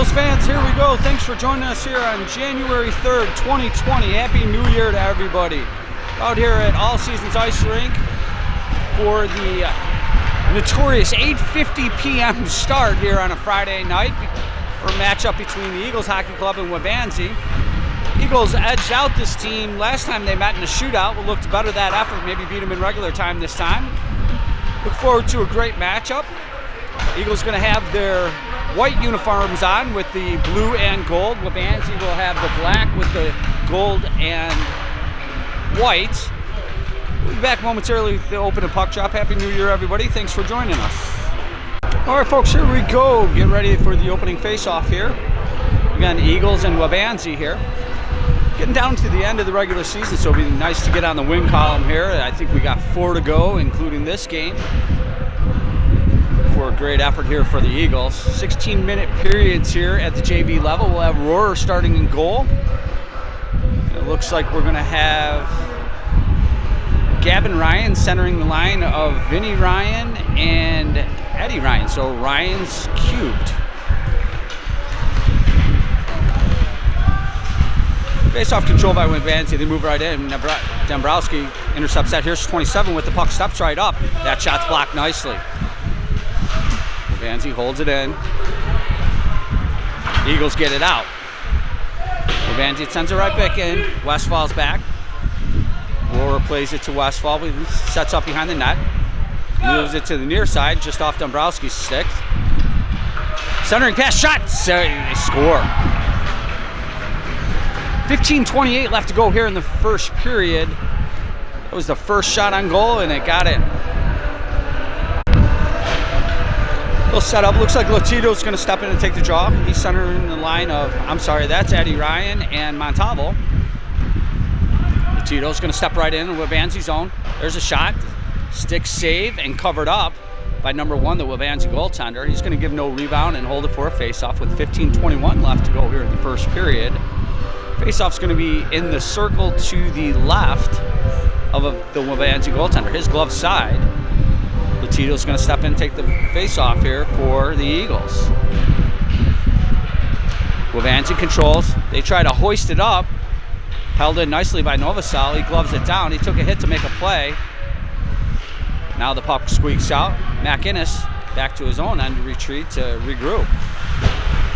Eagles fans, here we go. Thanks for joining us here on January 3rd, 2020. Happy New Year to everybody. Out here at All Seasons Ice Rink for the notorious 8:50 p.m. start here on a Friday night for a matchup between the Eagles Hockey Club and Waubonsie. Eagles edged out this team last time they met in a shootout. We looked better that effort, maybe beat them in regular time this time. Look forward to a great matchup. Eagles going to have their white uniforms on with the blue and gold. Waubonsie will have the black with the gold and white. We'll be back momentarily with the open and puck drop. Happy New Year, everybody. Thanks for joining us. All right, folks, here we go. Get ready for the opening face-off here. We got the Eagles and Waubonsie here. Getting down to the end of the regular season, so it'll be nice to get on the win column here. I think we got 4 to go, including this game. For a great effort here for the Eagles. 16-minute periods here at the JV level. We'll have Rohrer starting in goal. It looks like we're going to have Gavin Ryan centering the line of Vinny Ryan and Eddie Ryan. So Ryan's cubed. Face-off control by Waubonsie. They move right in. Dombrowski intercepts that. Here's 27 with the puck. Steps right up. That shot's blocked nicely. Waubonsie holds it in. Eagles get it out. Waubonsie sends it right back in. Westfall's back. Rohrer plays it to Westfall. He sets up behind the net. Moves it to the near side, just off Dombrowski's stick. Centering pass, shot! They score. 15:28 left to go here in the first period. That was the first shot on goal, and it got in. Little setup. Looks like Latito's going to step in and take the draw. He's centering the line of, that's Eddie Ryan and Montalvo. Latito's going to step right in Waubonsie's zone. There's a shot. Stick save and covered up by number 1, the Waubonsie goaltender. He's going to give no rebound and hold it for a face-off with 15:21 left to go here in the first period. Face-off's going to be in the circle to the left of the Waubonsie goaltender, his glove side. Latito's going to step in and take the face-off here for the Eagles. Waubonsie controls. They try to hoist it up. Held in nicely by Novosel. He gloves it down. He took a hit to make a play. Now the puck squeaks out. McInnes back to his own end to retreat to regroup.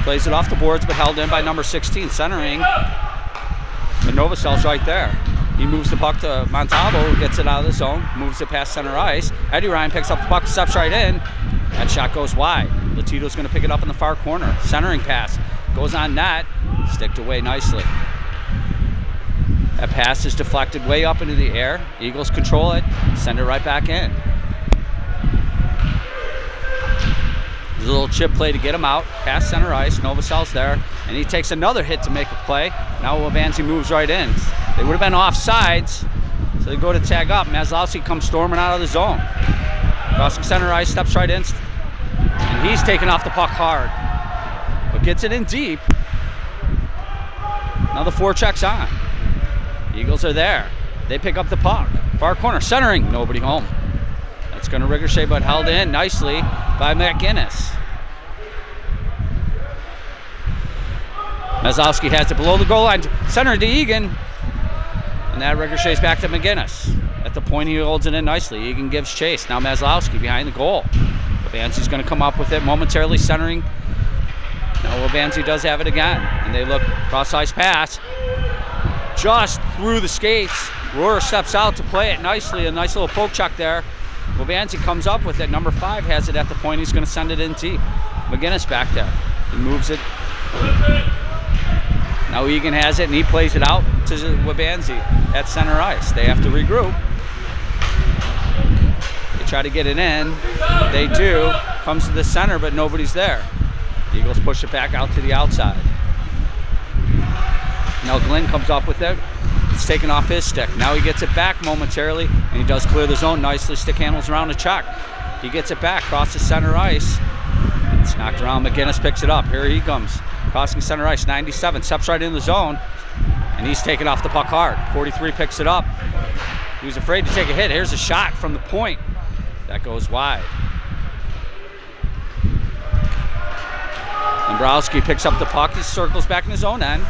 Plays it off the boards, but held in by number 16, centering. But Novosel's right there. He moves the puck to Montalvo, who gets it out of the zone, moves it past center ice. Eddie Ryan picks up the puck, steps right in. That shot goes wide. Latito's going to pick it up in the far corner. Centering pass goes on net, sticked away nicely. That pass is deflected way up into the air. Eagles control it, send it right back in. There's a little chip play to get him out, past center ice. Novosel's there, and he takes another hit to make a play. Now Waubonsie moves right in. They would have been offsides, so they go to tag up. Maslowski comes storming out of the zone. Crossing center ice, steps right in, and he's taking off the puck hard, but gets it in deep. Now the forechecks on. Eagles are there. They pick up the puck. Far corner, centering, nobody home. That's going to ricochet, but held in nicely by McInnes. Maslowski has it below the goal line, center to Egan, and that ricochets back to McInnes. At the point, he holds it in nicely. Egan gives chase. Now Maslowski behind the goal. Waubonsie's going to come up with it, momentarily centering. Now Waubonsie does have it again, and they look cross-ice pass. Just through the skates. Rohrer steps out to play it nicely. A nice little poke check there. Waubonsie comes up with it. Number 5 has it at the point. He's going to send it in deep. McInnes back there. He moves it. Now Egan has it, and he plays it out to Waubonsie at center ice. They have to regroup. They try to get it in. They do. Comes to the center, but nobody's there. The Eagles push it back out to the outside. Now Glenn comes up with it. It's taken off his stick. Now he gets it back momentarily, and he does clear the zone nicely. Stick handles around a check. He gets it back, crosses center ice. It's knocked around. McInnes picks it up. Here he comes. Crossing center ice, 97. Steps right in the zone, and he's taking off the puck hard. 43 picks it up. He was afraid to take a hit. Here's a shot from the point. That goes wide. Dombrowski picks up the puck. He circles back in his own end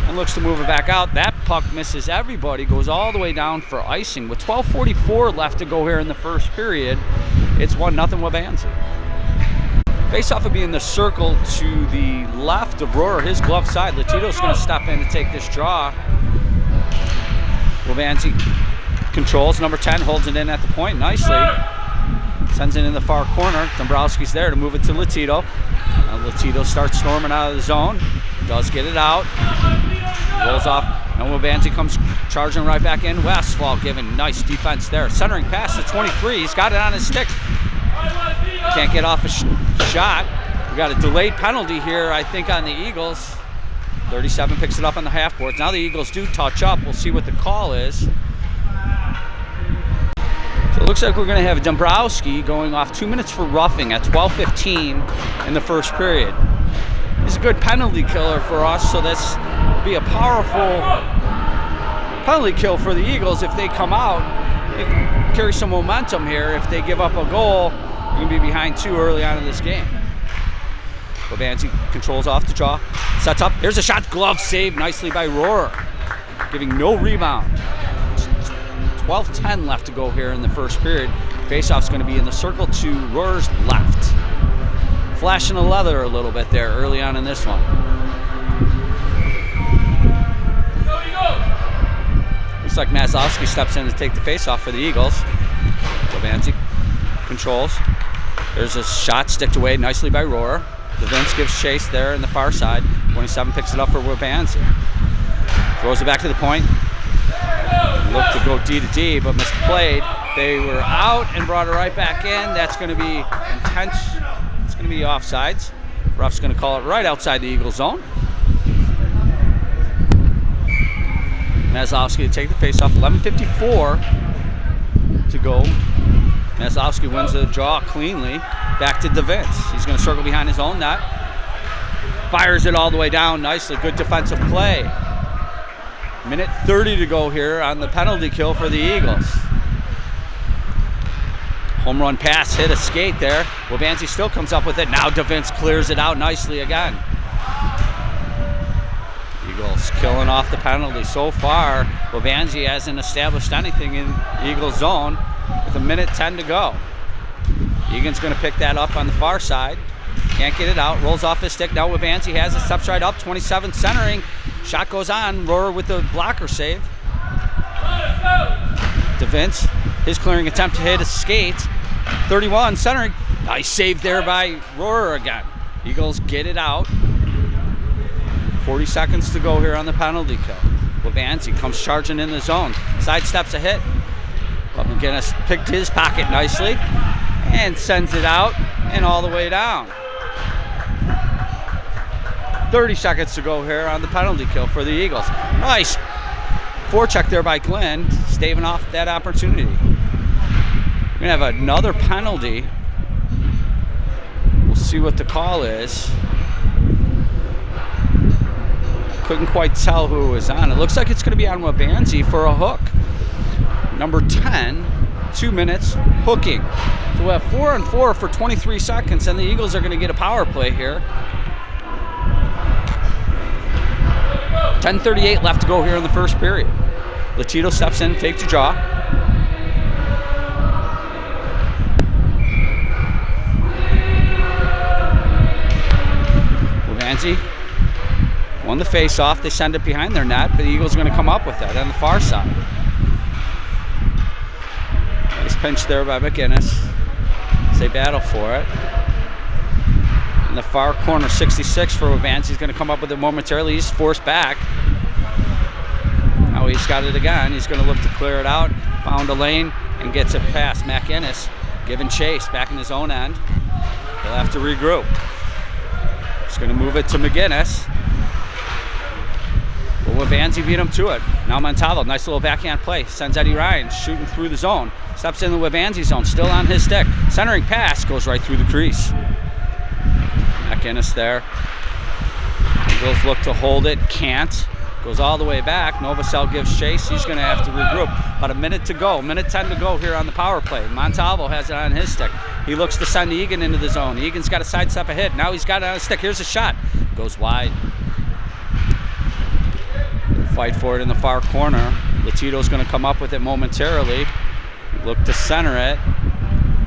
and looks to move it back out. That puck misses everybody, goes all the way down for icing. With 12:44 left to go here in the first period, it's 1-0 Waubonsie. Face-off would be in the circle to the left of Rohrer, his glove side. Latito's going to step in to take this draw. Waubonsie controls. Number 10 holds it in at the point nicely. Sends it in the far corner. Dombrowski's there to move it to Latito. Latito starts storming out of the zone. Does get it out. Rolls off. And Waubonsie comes charging right back in. Westfall giving nice defense there. Centering pass to 23. He's got it on his stick. Can't get off a shot. We got a delayed penalty here, I think, on the Eagles. 37 picks it up on the half boards. Now the Eagles do touch up. We'll see what the call is. So it looks like we're going to have Dombrowski going off 2 minutes for roughing at 12:15 in the first period. He's a good penalty killer for us, so this will be a powerful penalty kill for the Eagles if they come out. They can carry some momentum here. If they give up a goal, they're going to be behind 2 early on in this game. Waubonsie controls off the draw, sets up. Here's a shot, glove saved nicely by Rohrer, giving no rebound. 12:10 left to go here in the first period. Faceoff's going to be in the circle to Rohrer's left. Flashing the leather a little bit there early on in this one. Looks like Maslowski steps in to take the faceoff for the Eagles. Waubonsie controls. There's a shot sticked away nicely by Rohrer. Vince gives chase there in the far side. 27 picks it up for Waubonsie. Throws it back to the point. Looked to go D to D, but misplayed. They were out and brought it right back in. That's going to be intense. It's going to be offsides. Ref's going to call it right outside the Eagle zone. Maslowski to take the face-off. 11:54 to go. Maslowski wins the draw cleanly. Back to DeVince. He's going to circle behind his own net. Fires it all the way down nicely. Good defensive play. Minute 30 to go here on the penalty kill for the Eagles. Home run pass, hit a skate there. Waubonsie still comes up with it. Now DeVince clears it out nicely again. Eagles killing off the penalty. So far, Waubonsie hasn't established anything in Eagles zone with 1:10 to go. Egan's going to pick that up on the far side. Can't get it out. Rolls off his stick. Now Waubonsie has it. Steps right up. 27 centering. Shot goes on. Rohrer with the blocker save. DeVince. His clearing attempt to hit a skate. 31 centering. Nice save there by Rohrer again. Eagles get it out. 40 seconds to go here on the penalty kill. Waubonsie comes charging in the zone. Sidesteps a hit. But McGinnis picked his pocket nicely and sends it out and all the way down. 30 seconds to go here on the penalty kill for the Eagles. Nice forecheck there by Glenn, staving off that opportunity. We're going to have another penalty. We'll see what the call is. Couldn't quite tell who it was on. It looks like it's going to be on Waubonsie for a hook. Number 10, 2 minutes, hooking. So we have 4-on-4 for 23 seconds, and the Eagles are going to get a power play here. 10:38 left to go here in the first period. Latito steps in, takes the draw. Waubonsie won the face-off. They send it behind their net, but the Eagles are going to come up with that on the far side. Nice pinch there by McGinnis. They battle for it. In the far corner, 66 for Waubonsie. He's going to come up with it momentarily. He's forced back. Now he's got it again. He's going to look to clear it out. Found a lane and gets it past McGinnis. Giving chase back in his own end. He'll have to regroup. He's going to move it to McGinnis. But Waubonsie beat him to it. Now Montalvo, nice little backhand play. Sends Eddie Ryan shooting through the zone. Steps in the Waubonsie zone, still on his stick. Centering pass goes right through the crease. McGinnis there. Eagles look to hold it, can't. Goes all the way back. Novosel gives chase. He's going to have to regroup. About a minute to go. Minute 10 to go here on the power play. Montalvo has it on his stick. He looks to send Egan into the zone. Egan's got to sidestep a hit. Now he's got it on his stick. Here's a shot. Goes wide. Fight for it in the far corner. Latito's going to come up with it momentarily. Look to center it.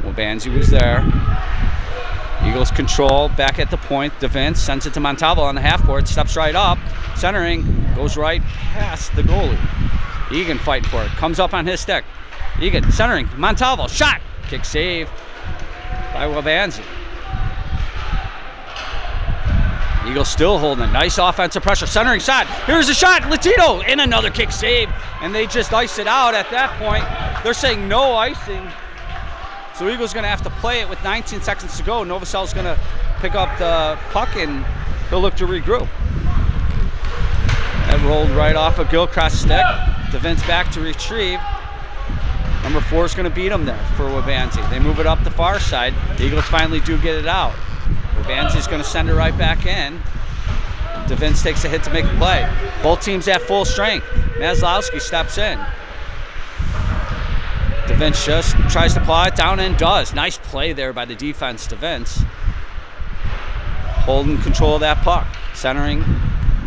Waubonsie was there. Eagles control back at the point. DeVince sends it to Montalvo on the half court. Steps right up. Centering. Goes right past the goalie. Egan fighting for it. Comes up on his stick. Egan centering. Montalvo. Shot. Kick save by Waubonsie. Eagles still holding it. Nice offensive pressure. Centering shot. Here's a shot. Latito in another kick save. And they just ice it out at that point. They're saying no icing. So Eagles going to have to play it with 19 seconds to go. Novosel's going to pick up the puck and he'll look to regroup. That rolled right off of Gilchrist's stick. DeVince back to retrieve. Number 4 is going to beat him there for Waubonsie. They move it up the far side. The Eagles finally do get it out. Waubonsie's going to send it right back in. DeVince takes a hit to make a play. Both teams at full strength. Maslowski steps in. DeVince just tries to paw it down and does. Nice play there by the defense, DeVince. Holding control of that puck. Centering,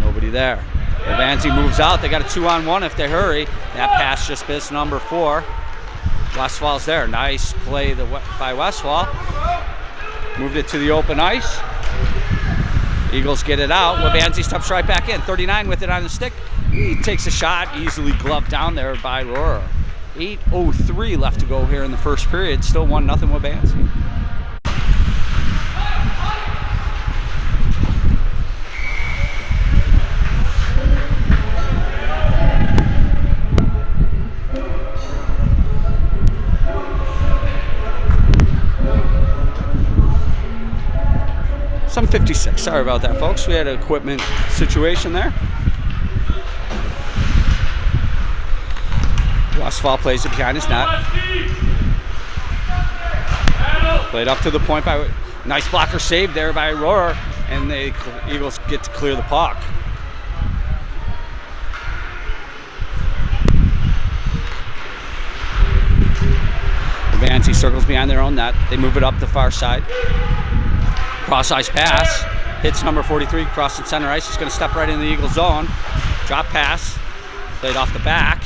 nobody there. Waubonsie moves out. They got a 2-on-1 if they hurry. That pass just missed number 4. Westfall's there. Nice play by Westfall. Moved it to the open ice. Eagles get it out. Waubonsie steps right back in. 39 with it on the stick. He takes a shot. Easily gloved down there by Rohrer. 8:03 left to go here in the first period. Still 1-0 Waubonsie. Some 56. Sorry about that, folks. We had an equipment situation there. Westfall plays it behind his net. Played up to the point by nice blocker save there by Rohrer, and the Eagles get to clear the puck. Waubonsie circles behind their own net. They move it up the far side. Cross ice pass. Hits number 43, crossing center ice. He's going to step right in the Eagles zone. Drop pass. Played off the back.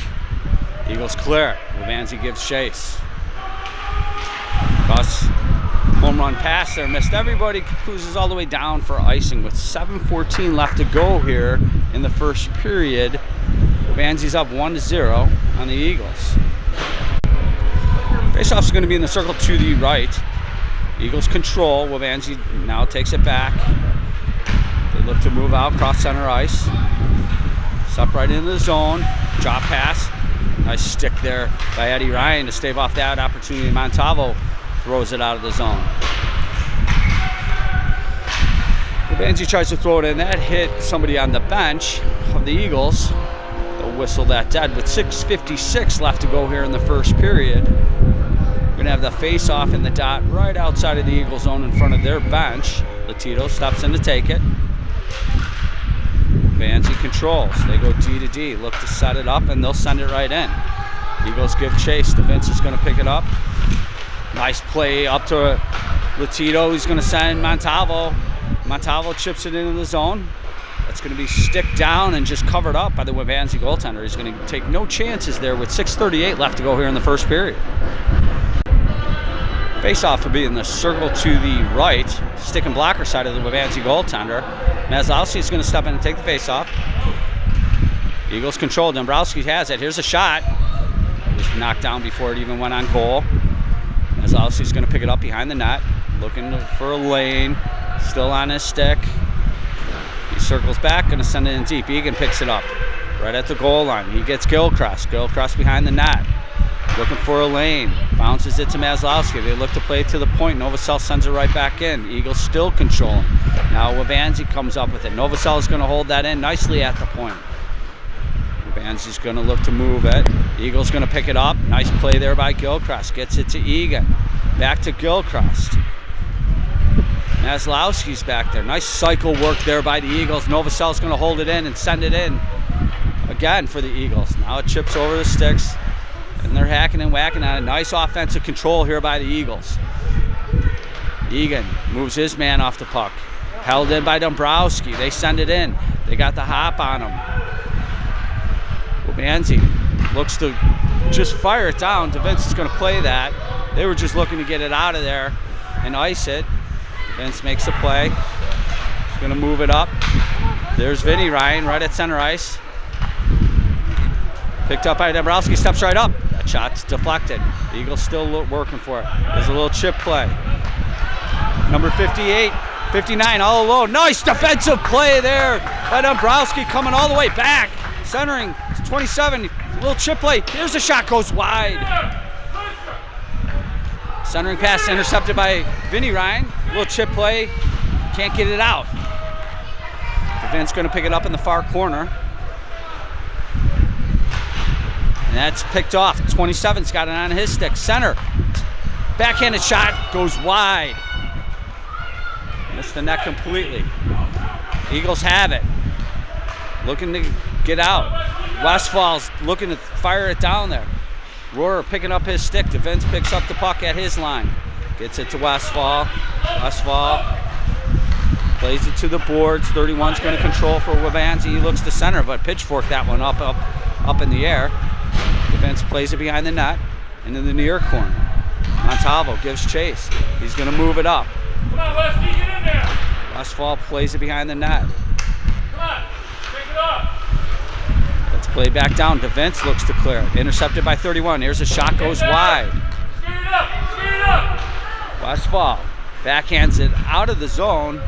Eagles clear it. Waubonsie gives chase. Cross home run pass there. Missed everybody. Cruises all the way down for icing with 7:14 left to go here in the first period. Waubonsie's up 1-0 on the Eagles. Faceoff's going to be in the circle to the right. Eagles control. Waubonsie now takes it back. They look to move out, cross center ice. Step right into the zone. Drop pass. Nice stick there by Eddie Ryan to stave off that opportunity. Montalvo throws it out of the zone. Waubonsie tries to throw it in. That hit somebody on the bench of the Eagles. They'll whistle that dead with 6:56 left to go here in the first period. We're going to have the face-off in the dot right outside of the Eagle zone in front of their bench. Latito steps in to take it. Waubonsie controls. They go D to D. Look to set it up, and they'll send it right in. Eagles give chase. DeVince is going to pick it up. Nice play up to Latito. He's going to send Montalvo. Montalvo chips it into the zone. That's going to be stick down and just covered up by the Waubonsie goaltender. He's going to take no chances there with 6:38 left to go here in the first period. Face-off will be in the circle to the right, stick and blocker side of the Waubonsie goaltender. Maslowski is going to step in and take the face-off. Eagles control. Dombrowski has it. Here's a shot. It was knocked down before it even went on goal. Maslowski is going to pick it up behind the net, looking for a lane. Still on his stick. He circles back, going to send it in deep. Egan picks it up right at the goal line. He gets Gilchrist. Gilchrist behind the net. Looking for a lane. Bounces it to Maslowski. They look to play it to the point. Novosel sends it right back in. Eagles still controlling. Now Waubonsie comes up with it. Novosel is going to hold that in nicely at the point. Waubonsie's going to look to move it. Eagles going to pick it up. Nice play there by Gilchrist. Gets it to Egan. Back to Gilchrist. Maslowski's back there. Nice cycle work there by the Eagles. Novosel's going to hold it in and send it in. again for the Eagles. Now it chips over the sticks, and they're hacking and whacking on it. Nice offensive control here by the Eagles. Egan moves his man off the puck. Held in by Dombrowski. They send it in. They got the hop on him. Waubonsie looks to just fire it down. DeVince is going to play that. They were just looking to get it out of there and ice it. DeVince makes the play. He's going to move it up. There's Vinny Ryan right at center ice. Picked up by Dombrowski. Steps right up. That shot's deflected. The Eagles still working for it. There's a little chip play. Number 58, 59 all alone. Nice defensive play there by Dombrowski, coming all the way back. Centering to 27, little chip play. Here's a shot, goes wide. Centering pass intercepted by Vinny Ryan. Little chip play, can't get it out. DeVince going to pick it up in the far corner. And that's picked off. 27's got it on his stick. Center, backhanded shot, goes wide. Missed the net completely. Eagles have it. Looking to get out. Westfall's looking to fire it down there. Rohrer picking up his stick. DeVince picks up the puck at his line. Gets it to Westfall. Westfall plays it to the boards. 31's going to control for Waubonsie. He looks to center, but pitchfork that one up in the air. DeVince plays it behind the net into the near corner. Montalvo gives chase. He's going to move it up. Come on, Westy, get in there. Westfall plays it behind the net. Come on, pick it up. Let's play back down. DeVince looks to clear it. Intercepted by 31. Here's a shot, goes wide. Skate it up, skate it up. Westfall backhands it out of the zone.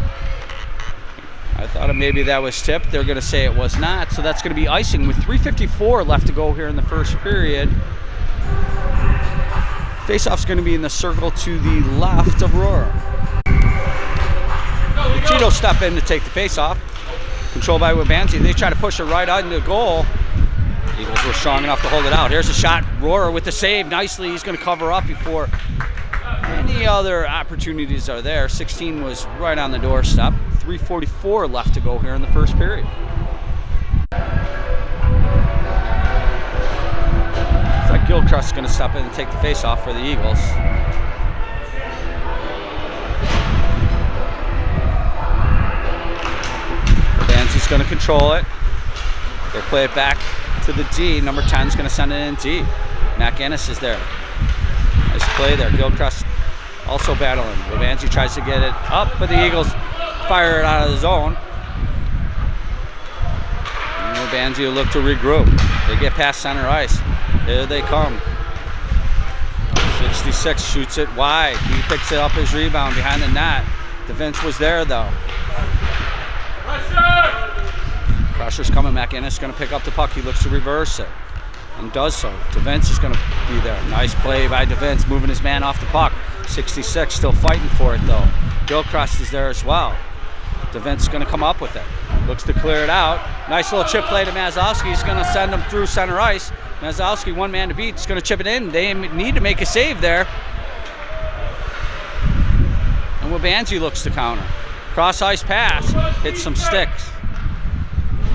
I thought maybe that was tipped. They're going to say it was not, so that's going to be icing with 3:54 left to go here in the first period. Faceoff's going to be in the circle to the left of Rohrer. Cheeto step in to take the faceoff. Controlled by Waubonsie. They try to push it right into the goal. Eagles were strong enough to hold it out. Here's a shot. Rohrer with the save nicely. He's going to cover up before any other opportunities are there. 16 was right on the doorstep. 3:44 left to go here in the first period. Looks like Gilchrist's going to step in and take the faceoff for the Eagles. Waubonsie's going to control it. They play it back to the D. Number 10's going to send it in D. McInnes is there. Nice play there. Gilchrist also battling. Waubonsie tries to get it up, but the Eagles fire it out of the zone. And Waubonsie will look to regroup. They get past center ice. Here they come. 66 shoots it wide. He picks it up his rebound behind the net. DeVince was there though. Pressure's coming. McInnes going to pick up the puck. He looks to reverse it and does so. DeVince is going to be there. Nice play by DeVince, moving his man off the puck. 66 still fighting for it though. Gilchrist is there as well. DeVince is going to come up with it. Looks to clear it out. Nice little chip play to Mazowski. He's going to send him through center ice. Mazowski, one man to beat. He's going to chip it in. They need to make a save there. And Waubonsie looks to counter. Cross ice pass. Hits some sticks.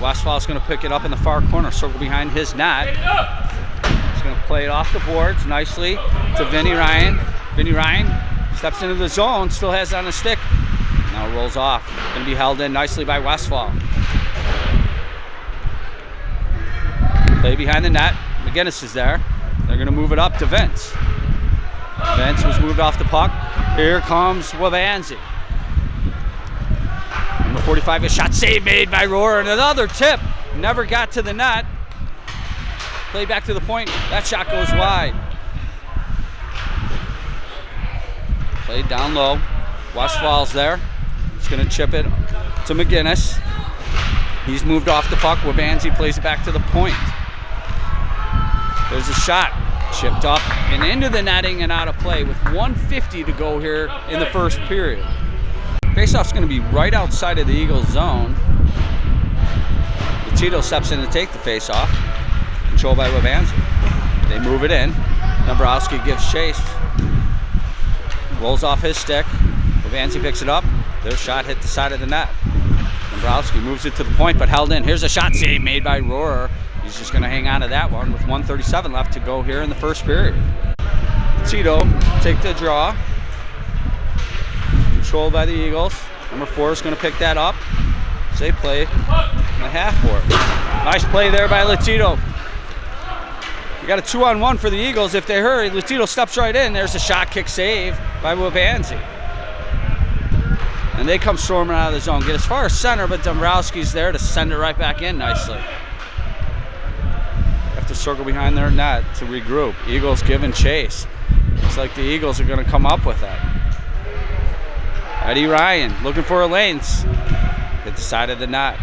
Westfall's going to pick it up in the far corner. Circle behind his net. He's going to play it off the boards nicely to Vinny Ryan. Vinny Ryan steps into the zone. Still has it on the stick. Now rolls off. Going to be held in nicely by Westfall. Play behind the net. McInnes is there. They're going to move it up to Vince. Vince was moved off the puck. Here comes Waubonsie. Number 45, a shot save made by Rohrer. And another tip. Never got to the net. Play back to the point. That shot goes wide. Played down low. Westfall's there. He's going to chip it to McInnes. He's moved off the puck. Waubonsie plays it back to the point. There's a shot. Chipped up and into the netting and out of play with 1:50 to go here in the first period. Faceoff's going to be right outside of the Eagles zone. Cheeto steps in to take the faceoff. Controlled by Waubonsie. They move it in. Dombrowski gives chase. Rolls off his stick. Waubonsie picks it up. Their shot hit the side of the net. Dombrowski moves it to the point, but held in. Here's a shot save made by Rohrer. He's just going to hang on to that one with 1:37 left to go here in the first period. Tito take the draw. Controlled by the Eagles. Number 4 is going to pick that up. They play in the half court. Nice play there by Latito. You got a 2-on-1 for the Eagles. If they hurry, Latito steps right in. There's a shot kick save by Waubonsie. And they come storming out of the zone. Get as far as center, but Dombrowski's there to send it right back in nicely. Have to circle behind their net to regroup. Eagles giving chase. Looks like the Eagles are going to come up with it. Eddie Ryan looking for a lane. Hit the side of the net.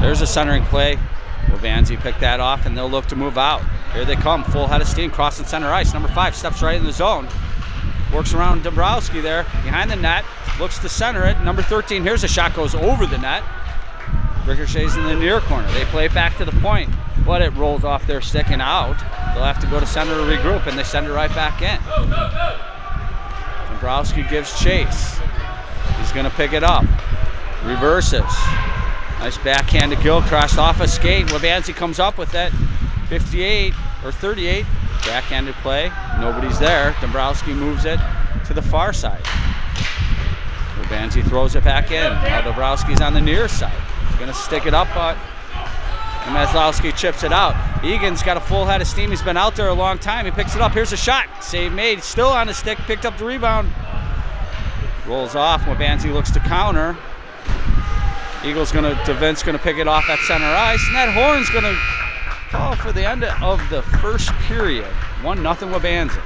There's a centering play. Waubonsie picked that off, and they'll look to move out. Here they come, full head of steam, crossing center ice. Number 5 steps right in the zone. Works around Dombrowski there, behind the net. Looks to center it. Number 13, here's a shot, goes over the net. Ricochets in the near corner. They play it back to the point, but it rolls off their stick and out. They'll have to go to center to regroup, and they send it right back in. Dombrowski gives chase. He's going to pick it up. Reverses. Nice backhand to Gilchrist off a skate. Waubonsie comes up with it. 58 or 38. Backhanded play. Nobody's there. Dombrowski moves it to the far side. Waubonsie throws it back in. Now Dombrowski's on the near side. He's going to stick it up, but Maslowski chips it out. Egan's got a full head of steam. He's been out there a long time. He picks it up. Here's a shot. Save made. Still on the stick. Picked up the rebound. Rolls off. Waubonsie looks to counter. Eagles DeVince gonna pick it off at center ice, and that horn's gonna call for the end of the first period. 1-0 Waubonsie.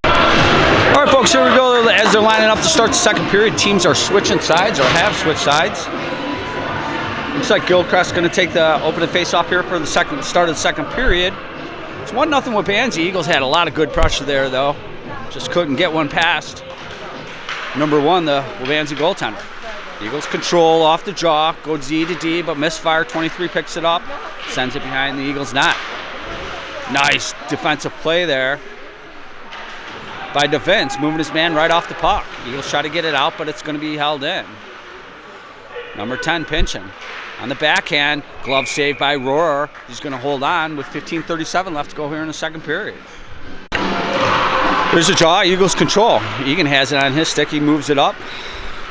All right, folks, here we go. As they're lining up to start the second period, teams are switching sides or have switched sides. Looks like Gilchrist gonna take the opening face-off here for the start of the second period. It's 1-0 Waubonsie. Eagles had a lot of good pressure there, though. Just couldn't get one past number 1, the Waubonsie goaltender. Eagles control off the draw, go D to D, but misfire. 23 picks it up, sends it behind the Eagles' net. Nice defensive play there by DeVince, moving his man right off the puck. Eagles try to get it out, but it's going to be held in. Number 10 pinching. On the backhand, glove saved by Rohrer. He's going to hold on with 15:37 left to go here in the second period. There's a draw, Eagles control. Egan has it on his stick, he moves it up.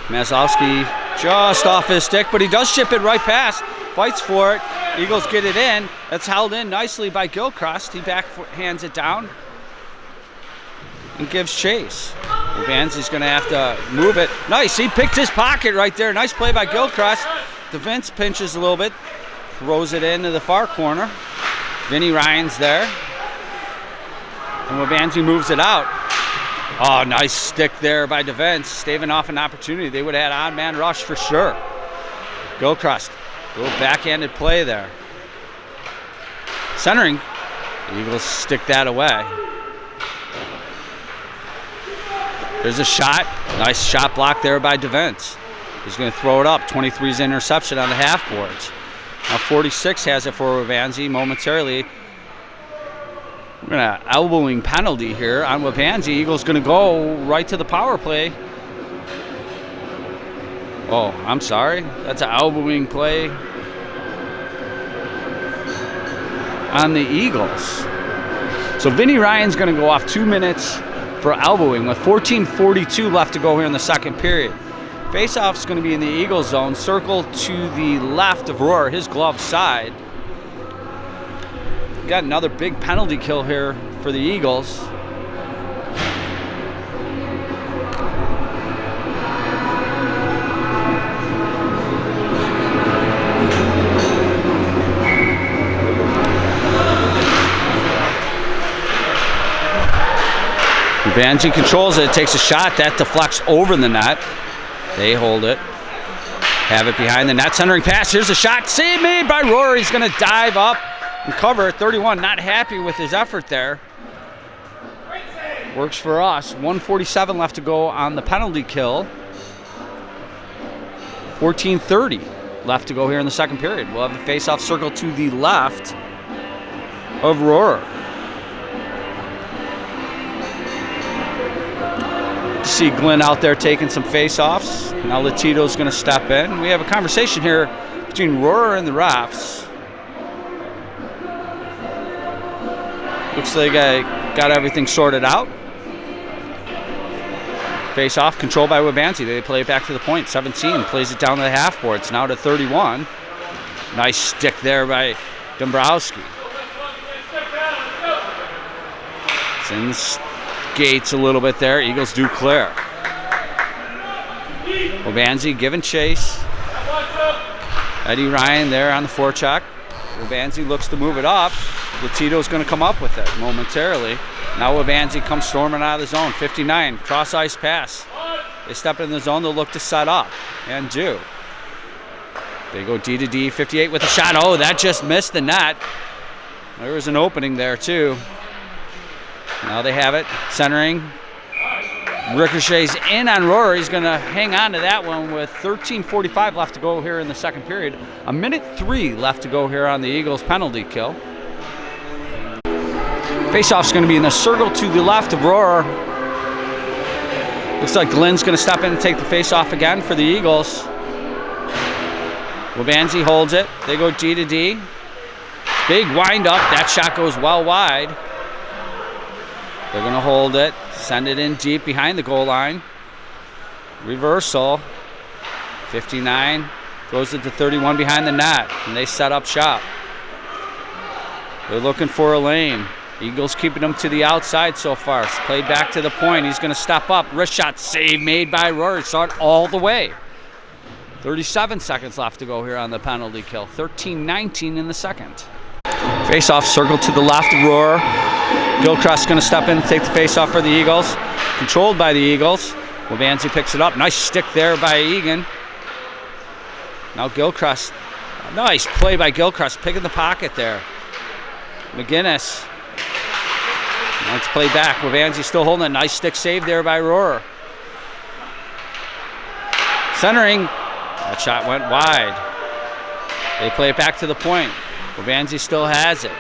Maslowski just off his stick, but he does ship it right past. Fights for it. Eagles get it in. That's held in nicely by Gilchrist. He backhands it down and gives chase. Waubonsie's going to have to move it. Nice. He picked his pocket right there. Nice play by Gilchrist. DeVince pinches a little bit. Throws it into the far corner. Vinny Ryan's there. And Waubonsie moves it out. Oh, nice stick there by DeVince, staving off an opportunity. They would have had odd-man rush for sure. Gilchrist, a little backhanded play there. Centering, the Eagles stick that away. There's a shot. Nice shot block there by DeVince. He's going to throw it up. 23's interception on the half boards. Now 46 has it for Waubonsie momentarily. We're going to elbowing penalty here on Waubonsie. Eagles going to go right to the power play. Oh, I'm sorry. That's an elbowing play on the Eagles. So Vinny Ryan's going to go off 2 minutes for elbowing with 14:42 left to go here in the second period. Faceoff's going to be in the Eagles zone. Circle to the left of Rohrer, his glove side. Got another big penalty kill here for the Eagles. Waubonsie controls it, takes a shot, that deflects over the net. They hold it, have it behind the net, centering pass, here's a shot, save made by Rohrer. He's going to dive up and cover it. 31, not happy with his effort there. Works for us. 1:47 left to go on the penalty kill. 14:30 left to go here in the second period. We'll have a face-off circle to the left of Rohrer. See Glenn out there taking some face-offs. Now Latito's going to step in. We have a conversation here between Rohrer and the refs. Looks like I got everything sorted out. Face off, controlled by Waubonsie. They play it back to the point. 17 plays it down to the half boards. Now to 31. Nice stick there by Dombrowski. It's in the skates a little bit there. Eagles do clear. Waubonsie giving chase. Eddie Ryan there on the forecheck. Waubonsie looks to move it up. Latito's going to come up with it momentarily. Now Waubonsie comes storming out of the zone. 59, cross ice pass. They step in the zone, they'll look to set up, and do. They go D to D, 58 with a shot. Oh, that just missed the net. There was an opening there too. Now they have it, centering. Ricochets in on Rohrer. He's going to hang on to that one with 13:45 left to go here in the second period. 1:03 left to go here on the Eagles penalty kill. Faceoff's going to be in the circle to the left of Rohrer. Looks like Glenn's going to step in and take the faceoff again for the Eagles. Waubonsie holds it. They go D to D. Big wind up. That shot goes well wide. They're going to hold it. Send it in deep behind the goal line. Reversal. 59 goes it to 31 behind the net, and they set up shop. They're looking for a lane. Eagles keeping them to the outside so far. It's played back to the point. He's going to step up. Wrist shot save made by Rohrer. Saw it all the way. 37 seconds left to go here on the penalty kill. 13:19 in the second. Face-off circle to the left of Rohrer. Gilchrist going to step in and take the face-off for the Eagles. Controlled by the Eagles. Waubonsie picks it up. Nice stick there by Egan. Now Gilchrist. Nice play by Gilchrist. Picking the pocket there. McGinnis. Now it's played back. Waubonsie still holding a nice stick save there by Rohrer. Centering. That shot went wide. They play it back to the point. Waubonsie still has it.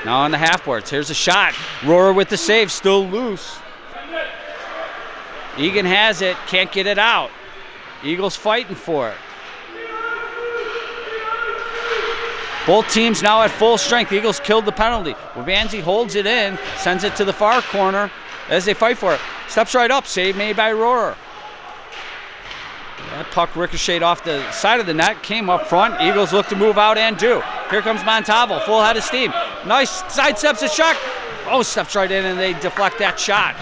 Now on the half boards. Here's a shot. Rohrer with the save. Still loose. Egan has it. Can't get it out. Eagles fighting for it. Both teams now at full strength. Eagles killed the penalty. Waubonsie holds it in. Sends it to the far corner as they fight for it. Steps right up. Save made by Rohrer. That puck ricocheted off the side of the net, came up front. Eagles look to move out and do. Here comes Montalvo, full head of steam. Nice sidesteps a shot. Oh, steps right in and they deflect that shot.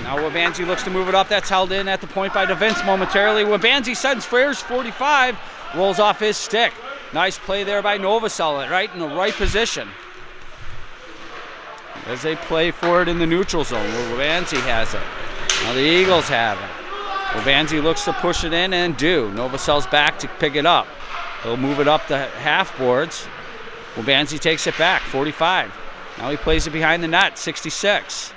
Now Waubonsie looks to move it up. That's held in at the point by DeVince momentarily. Waubonsie sends flares 45, rolls off his stick. Nice play there by Novosel, right in the right position. As they play for it in the neutral zone, where Waubonsie has it. Now the Eagles have it. Waubonsie looks to push it in and do. Novosel's back to pick it up. He'll move it up the half boards. Waubonsie takes it back, 45. Now he plays it behind the net, 66.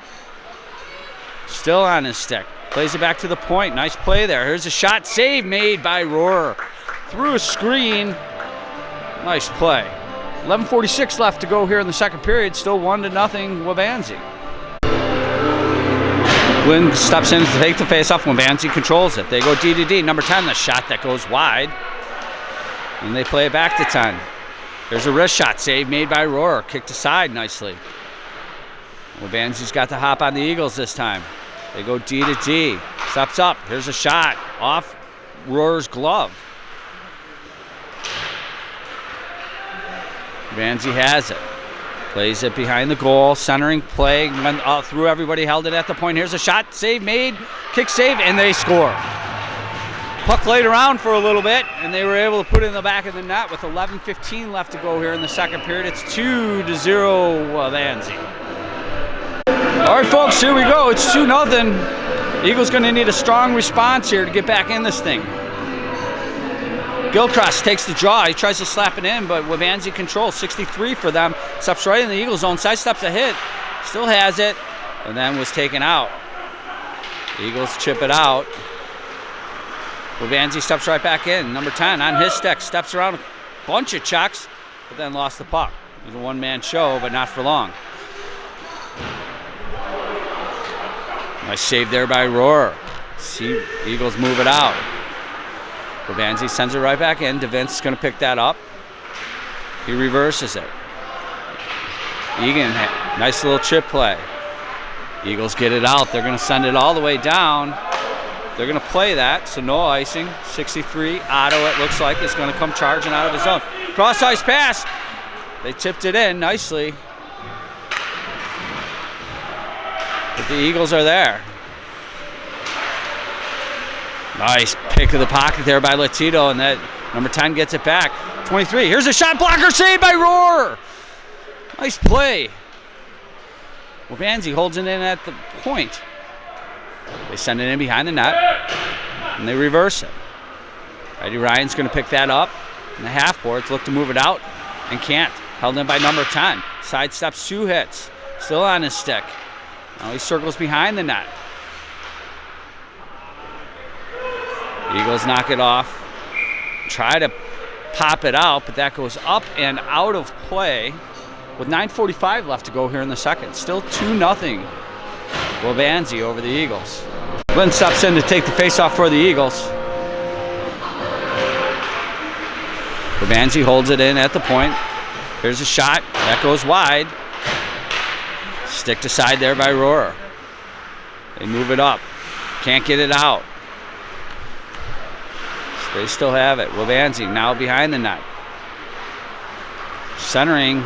Still on his stick. Plays it back to the point. Nice play there. Here's a shot save made by Rohrer. Through a screen. Nice play. 11:46 left to go here in the second period. Still 1-0 Waubonsie. Glenn steps in to take the face-off. Waubonsie controls it. They go D to D. Number 10, the shot that goes wide. And they play it back to 10. There's a wrist shot. Save made by Rohrer. Kicked aside nicely. Waubonsie's got to hop on the Eagles this time. They go D to D. Steps up. Here's a shot. Off Rohrer's glove. Waubonsie has it. Plays it behind the goal, centering play, went through everybody, held it at the point. Here's a shot, save made, kick save, and they score. Puck laid around for a little bit, and they were able to put it in the back of the net with 11:15 left to go here in the second period. It's 2-0 Waubonsie. All right, folks, here we go. It's 2-0. Eagles going to need a strong response here to get back in this thing. Gilchrist takes the draw. He tries to slap it in, but Waubonsie controls. 63 for them. Steps right in the Eagle zone. Sidesteps a hit. Still has it. And then was taken out. The Eagles chip it out. Waubonsie steps right back in. Number 10 on his stick. Steps around a bunch of chucks, but then lost the puck. It was a one-man show, but not for long. Nice save there by Rohrer. See Eagles move it out. Waubonsie sends it right back in. DeVince is going to pick that up. He reverses it. Egan, nice little chip play. Eagles get it out. They're going to send it all the way down. They're going to play that, so no icing. 63, Otto, it looks like, is going to come charging out of his zone. Cross-ice pass. They tipped it in nicely. But the Eagles are there. Nice pick of the pocket there by Latito, and that number 10 gets it back. 23, here's a shot blocker saved by Rohr. Nice play. Waubonsie holds it in at the point. They send it in behind the net, and they reverse it. Eddie Ryan's going to pick that up, and the half boards look to move it out, and can't. Held in by number 10. Sidesteps 2 hits. Still on his stick. Now he circles behind the net. Eagles knock it off. Try to pop it out, but that goes up and out of play with 9:45 left to go here in the second. Still 2-0 Waubonsie over the Eagles. Glenn steps in to take the faceoff for the Eagles. Waubonsie holds it in at the point. Here's a shot. That goes wide. Stick to side there by Rohr. They move it up. Can't get it out. They still have it. Waubonsie now behind the net. Centering.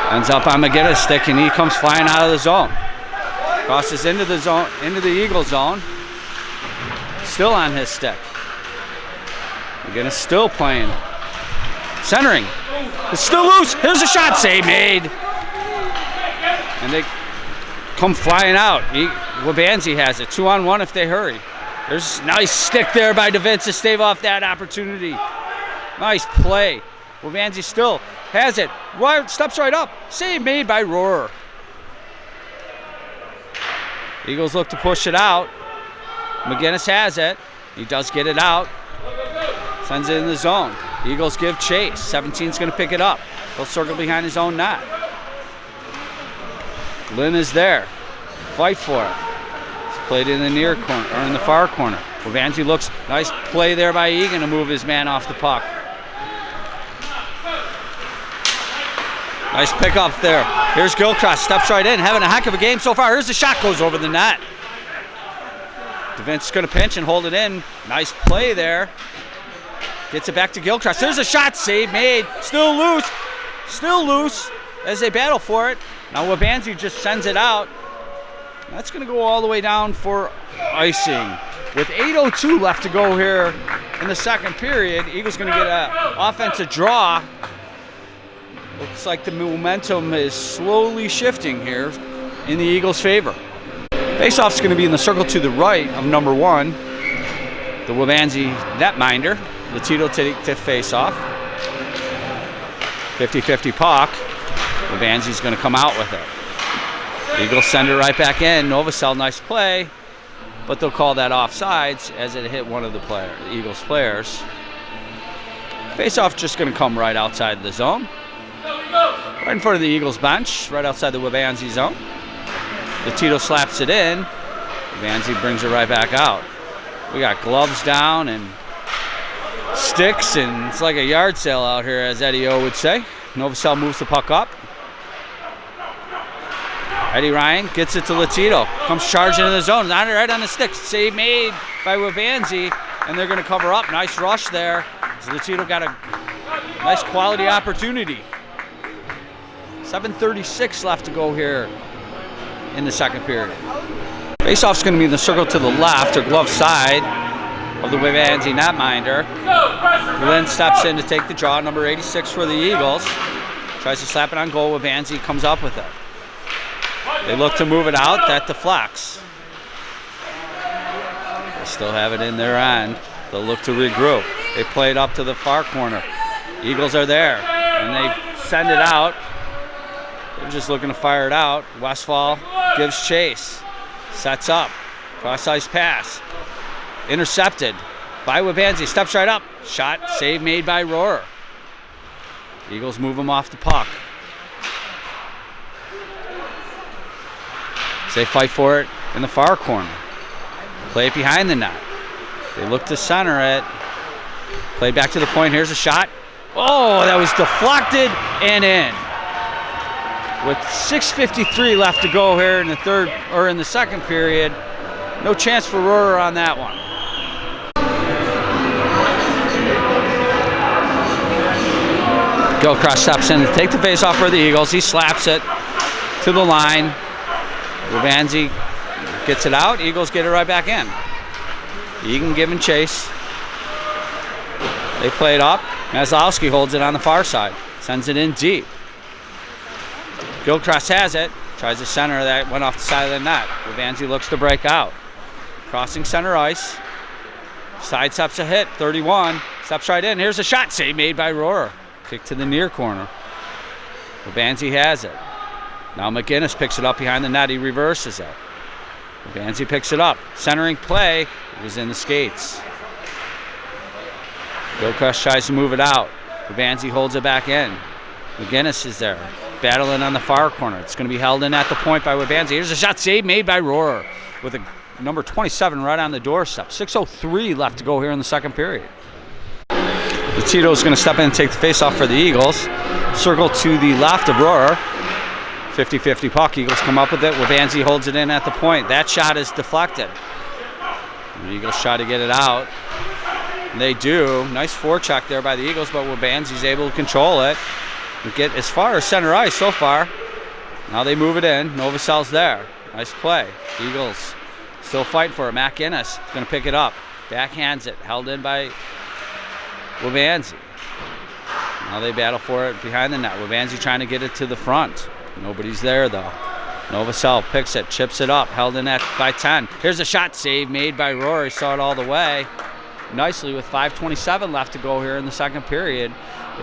Ends up on McGinnis' stick, and he comes flying out of the zone. Crosses into the zone, into the Eagle zone. Still on his stick. McGinnis still playing. Centering. It's still loose. Here's a shot. Save made. And they come flying out. Waubonsie has it. 2-on-1 if they hurry. There's a nice stick there by DeVince to stave off that opportunity. Nice play. Waubonsie still has it. Steps right up. Save made by Rohr. Eagles look to push it out. McGinnis has it. He does get it out. Sends it in the zone. Eagles give chase. 17's going to pick it up. He'll circle behind his own net. Lynn is there. Fight for it. It's played in the near corner, or in the far corner. Waubonsie looks, nice play there by Egan to move his man off the puck. Nice pick up there. Here's Gilchrist, steps right in, having a heck of a game so far. Here's the shot, goes over the net. DeVince is going to pinch and hold it in. Nice play there. Gets it back to Gilchrist. There's a shot, save made. Still loose as they battle for it. Now Waubonsie just sends it out. That's going to go all the way down for icing. With 8:02 left to go here in the second period, Eagles going to get an offensive draw. Looks like the momentum is slowly shifting here in the Eagles' favor. Faceoff's going to be in the circle to the right of number 1, the Waubonsie netminder. Latito to face off. 50-50 puck. Waubonsie's going to come out with it. Eagles send it right back in. Novosel, nice play, but they'll call that offsides as it hit one of the Eagles players. Face-off just going to come right outside the zone. Right in front of the Eagles bench, right outside the Waubonsie zone. Latito slaps it in. Waubonsie brings it right back out. We got gloves down and sticks, and it's like a yard sale out here, as Eddie O would say. Novosel moves the puck up. Eddie Ryan gets it to Latito. Comes charging in the zone. Right on the stick. Save made by Waubonsie, and they're going to cover up. Nice rush there. Latito got a nice quality opportunity. 7:36 left to go here in the second period. Faceoff's going to be in the circle to the left, or glove side of the Waubonsie netminder. Lynn steps in to take the draw. Number 86 for the Eagles. Tries to slap it on goal. Waubonsie comes up with it. They look to move it out. That deflects. They still have it in their end. They'll look to regroup. They play it up to the far corner. Eagles are there, and they send it out. They're just looking to fire it out. Westfall gives chase. Sets up. Cross-ice pass. Intercepted by Waubonsie. Steps right up. Shot, save made by Rohr. Eagles move him off the puck. They fight for it in the far corner. Play it behind the net. They look to center it. Play back to the point. Here's a shot. Oh, that was deflected and in. with 6:53 left to go here in the second period. No chance for Rohrer on that one. Gilchrist steps in to take the face off for the Eagles. He slaps it to the line. Waubonsie gets it out. Eagles get it right back in. Egan giving chase. They play it up. Maslowski holds it on the far side. Sends it in deep. Gilchrist has it. Tries to center that. Went off the side of the net. Waubonsie looks to break out. Crossing center ice. Sidesteps a hit. 31. Steps right in. Here's a shot. Save made by Rohrer. Kick to the near corner. Waubonsie has it. Now McGinnis picks it up behind the net. He reverses it. Waubonsie picks it up. Centering play. It was in the skates. Gilchrist tries to move it out. Waubonsie holds it back in. McGinnis is there. Battling on the far corner. It's going to be held in at the point by Waubonsie. Here's a shot save made by Rohrer with a number 27 right on the doorstep. 6:03 left to go here in the second period. Tito's going to step in and take the face-off for the Eagles. Circle to the left of Rohrer. 50-50 puck. Eagles come up with it. Waubonsie holds it in at the point. That shot is deflected. The Eagles try to get it out. And they do. Nice forecheck there by the Eagles, but Waubonsie's able to control it and get as far as center ice so far. Now they move it in. Novosel's there. Nice play. Eagles still fighting for it. McGinnis going to pick it up. Backhands it. Held in by Waubonsie. Now they battle for it behind the net. Waubonsie trying to get it to the front. Nobody's there though. Novosel picks it, chips it up, held in at by 10. Here's a shot save made by Rohrer. He saw it all the way nicely with 5:27 left to go here in the second period.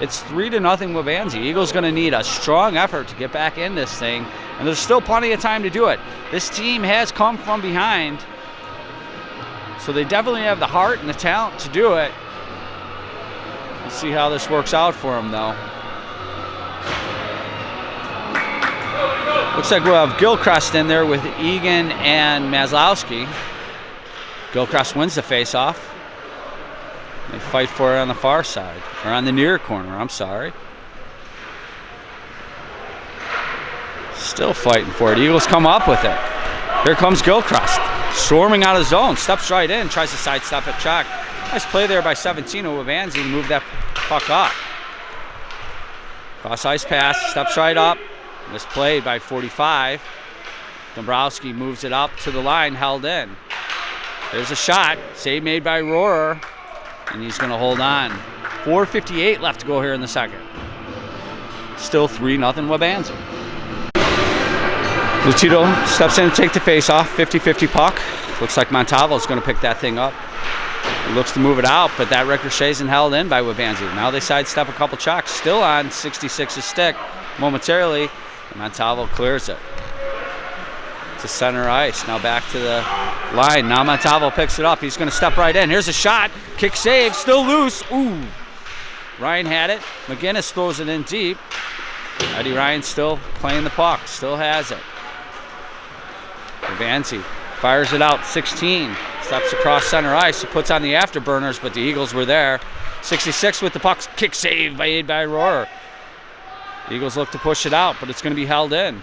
It's 3-0 Waubonsie. Eagles going to need a strong effort to get back in this thing, and there's still plenty of time to do it. This team has come from behind, so they definitely have the heart and the talent to do it. We'll see how this works out for them though. Looks like we'll have Gilchrist in there with Egan and Maslowski. Gilchrist wins the face-off. They fight for it on the far side, or on the near corner, I'm sorry. Still fighting for it. Eagles come up with it. Here comes Gilchrist, storming out of zone, steps right in, tries to sidestep a check. Nice play there by 17 of Waubonsie to move that puck up. Cross ice pass, steps right up. Misplayed by 45. Dombrowski moves it up to the line, held in. There's a shot, save made by Rohrer, and he's going to hold on. 4:58 left to go here in the second. Still 3-0 Waubonsie. Lucido steps in to take the face-off, 50-50 puck. Looks like Montalvo's going to pick that thing up. He looks to move it out, but that ricochets and held in by Waubonsie. Now they sidestep a couple checks, still on 66's stick momentarily. Montalvo clears it to center ice. Now back to the line. Now Montalvo picks it up. He's going to step right in. Here's a shot. Kick save. Still loose. Ooh. Ryan had it. McGinnis throws it in deep. Eddie Ryan still playing the puck. Still has it. Waubonsie fires it out. 16. Steps across center ice. He puts on the afterburners, but the Eagles were there. 66 with the puck. Kick save made by Rohrer. The Eagles look to push it out, but it's going to be held in.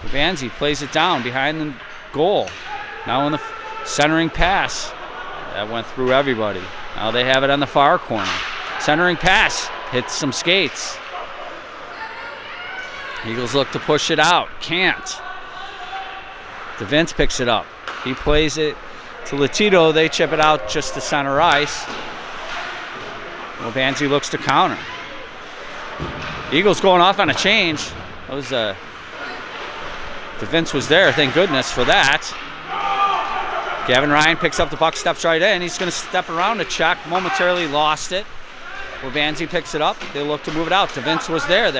Waubonsie plays it down behind the goal. Now in the centering pass. That went through everybody. Now they have it on the far corner. Centering pass. Hits some skates. Eagles look to push it out. Can't. DeVince picks it up. He plays it to Latito. They chip it out just to center ice. Waubonsie looks to counter. Eagles going off on a change. That was DeVince was there, thank goodness for that. Gavin Ryan picks up the puck, steps right in. He's going to step around a check, momentarily lost it. Waubonsie picks it up. They look to move it out. DeVince was there.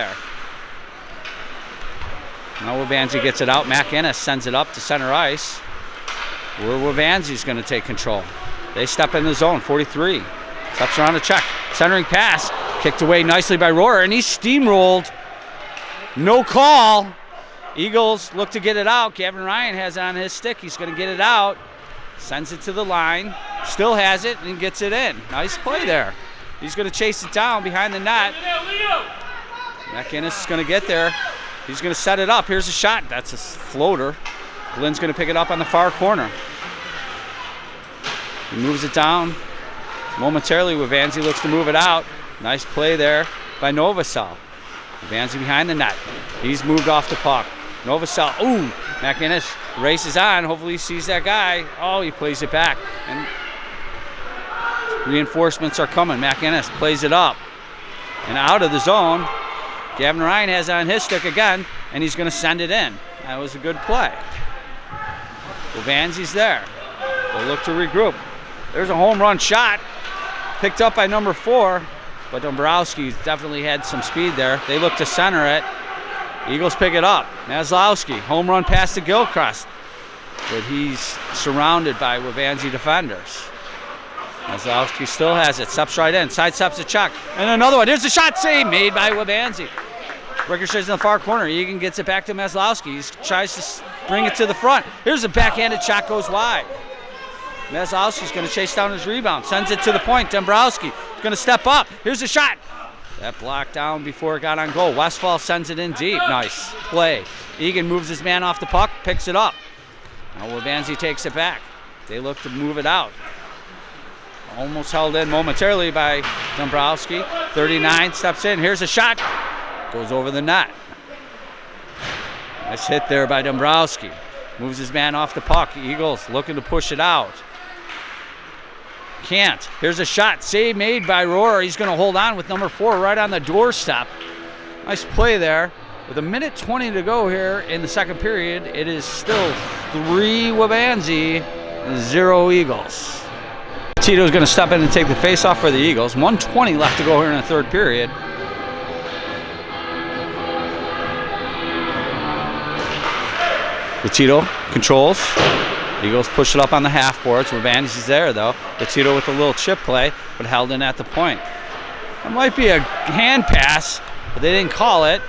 Now Waubonsie gets it out. McGinnis sends it up to center ice, where Waubonsie's going to take control. They step in the zone, 43. Steps around a check. Centering pass. Kicked away nicely by Rohrer, and he's steamrolled. No call. Eagles look to get it out. Gavin Ryan has it on his stick. He's going to get it out. Sends it to the line. Still has it and gets it in. Nice play there. He's going to chase it down behind the net. McGinnis is going to get there. He's going to set it up. Here's a shot. That's a floater. Glenn's going to pick it up on the far corner. He moves it down. Momentarily, Waubonsie looks to move it out. Nice play there by Novosel. Waubonsie behind the net. He's moved off the puck. Novosel, ooh, McInnes races on. Hopefully he sees that guy. Oh, he plays it back. And reinforcements are coming. McInnes plays it up. And out of the zone, Gavin Ryan has it on his stick again, and he's going to send it in. That was a good play. Waubonsie's there. They'll look to regroup. There's a home run shot. Picked up by number 4, but Dombrowski definitely had some speed there. They look to center it. Eagles pick it up. Maslowski, home run pass to Gilchrist, but he's surrounded by Waubonsie defenders. Maslowski still has it, steps right in, sidesteps a Chuck, and another one. Here's the shot save made by Waubonsie. Ricochets in the far corner. Egan gets it back to Maslowski. He tries to bring it to the front. Here's a backhanded shot, goes wide. Maslowski's going to chase down his rebound, sends it to the point. Dombrowski is going to step up. Here's a shot. That blocked down before it got on goal. Westfall sends it in deep. Nice play. Egan moves his man off the puck, picks it up. Now Waubonsie takes it back. They look to move it out. Almost held in momentarily by Dombrowski. 39 steps in. Here's a shot. Goes over the net. Nice hit there by Dombrowski. Moves his man off the puck. Eagles looking to push it out. Can't. Here's a shot. Save made by Rohrer. He's going to hold on with number 4 right on the doorstep. Nice play there. With 1:20 to go here in the second period, it is still 3 Waubonsie, 0 Eagles. Tito's going to step in and take the face-off for the Eagles. 1:20 left to go here in the third period. Tito controls. Eagles push it up on the half boards. Waubonsie's there though. Tito with a little chip play, but held in at the point. That might be a hand pass, but they didn't call it.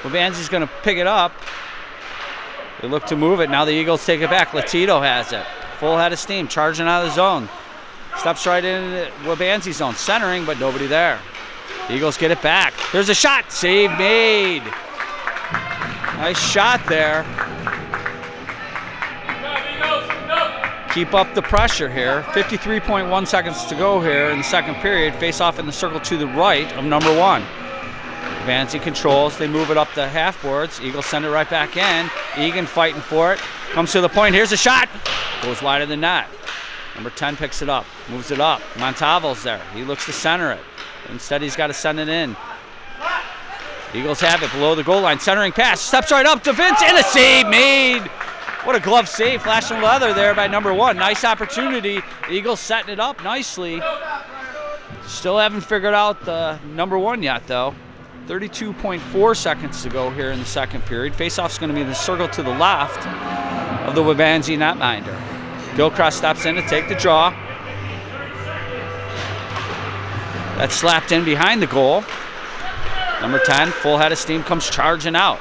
Waubonsie's going to pick it up. They look to move it. Now the Eagles take it back. Tito has it. Full head of steam, charging out of the zone. Steps right in the Waubonsie zone, centering, but nobody there. The Eagles get it back. There's a shot. Save made. Nice shot there. Keep up the pressure here. 53.1 seconds to go here in the second period. Face off in the circle to the right of number 1. Waubonsie controls. They move it up the half boards. Eagles send it right back in. Egan fighting for it. Comes to the point. Here's a shot. Goes wide of the net. Number 10 picks it up. Moves it up. Montalvo's there. He looks to center it. Instead, he's got to send it in. Eagles have it below the goal line. Centering pass. Steps right up to Vince. And a save made. What a glove save, flashing leather there by number 1. Nice opportunity. Eagles setting it up nicely. Still haven't figured out the number 1 yet, though. 32.4 seconds to go here in the second period. Faceoff's going to be in the circle to the left of the Waubonsie netminder. Gilchrist steps in to take the draw. That's slapped in behind the goal. Number 10, full head of steam, comes charging out.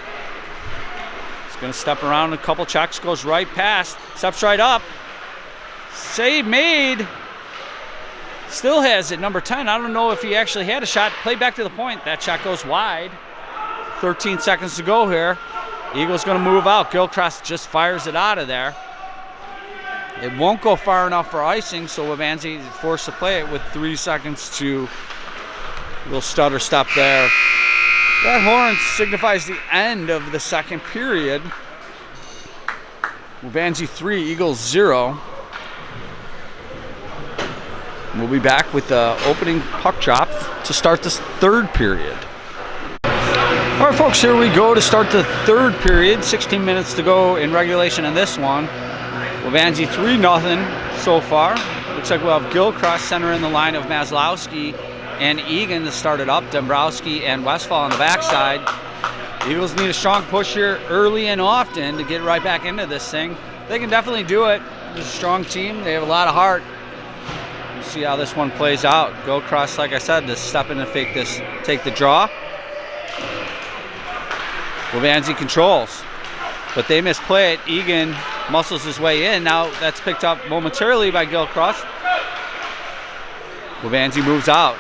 Going to step around a couple checks, goes right past, steps right up. Save made. Still has it, number 10. I don't know if he actually had a shot. Played back to the point. That shot goes wide. 13 seconds to go here. Eagles going to move out. Gilchrist just fires it out of there. It won't go far enough for icing, so Waubonsie is forced to play it with 3 seconds to a little stutter step there. That horn signifies the end of the second period. Waubonsie 3, Eagles 0. We'll be back with the opening puck drop to start this third period. All right, folks, here we go to start the third period. 16 minutes to go in regulation in this one. Waubonsie 3-0 so far. Looks like we'll have Gilchrist center in the line of Maslowski and Egan to start it up. Dombrowski and Westfall on the backside. Eagles need a strong push here early and often to get right back into this thing. They can definitely do it. It's a strong team. They have a lot of heart. We'll see how this one plays out. Gilchrist, like I said, to step in and take the draw. Waubonsie controls, but they misplay it. Egan muscles his way in. Now that's picked up momentarily by Gilchrist. Waubonsie moves out.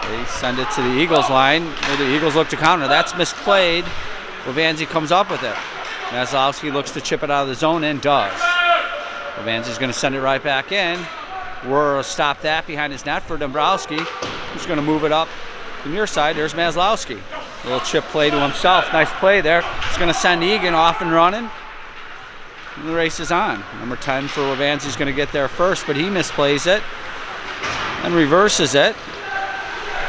They send it to the Eagles line, where the Eagles look to counter. That's misplayed Waubonsie comes up with it. Maslowski looks to chip it out of the zone and does. Waubonsie's going to send it right back in. Rohrer will stop that behind his net for Dombrowski. He's going to move it up the near side. There's Maslowski. A little chip play to himself. Nice play there. He's going to send Egan off and running. And the race is on. Number 10 for Waubonsie's going to get there first, but he misplays it and reverses it.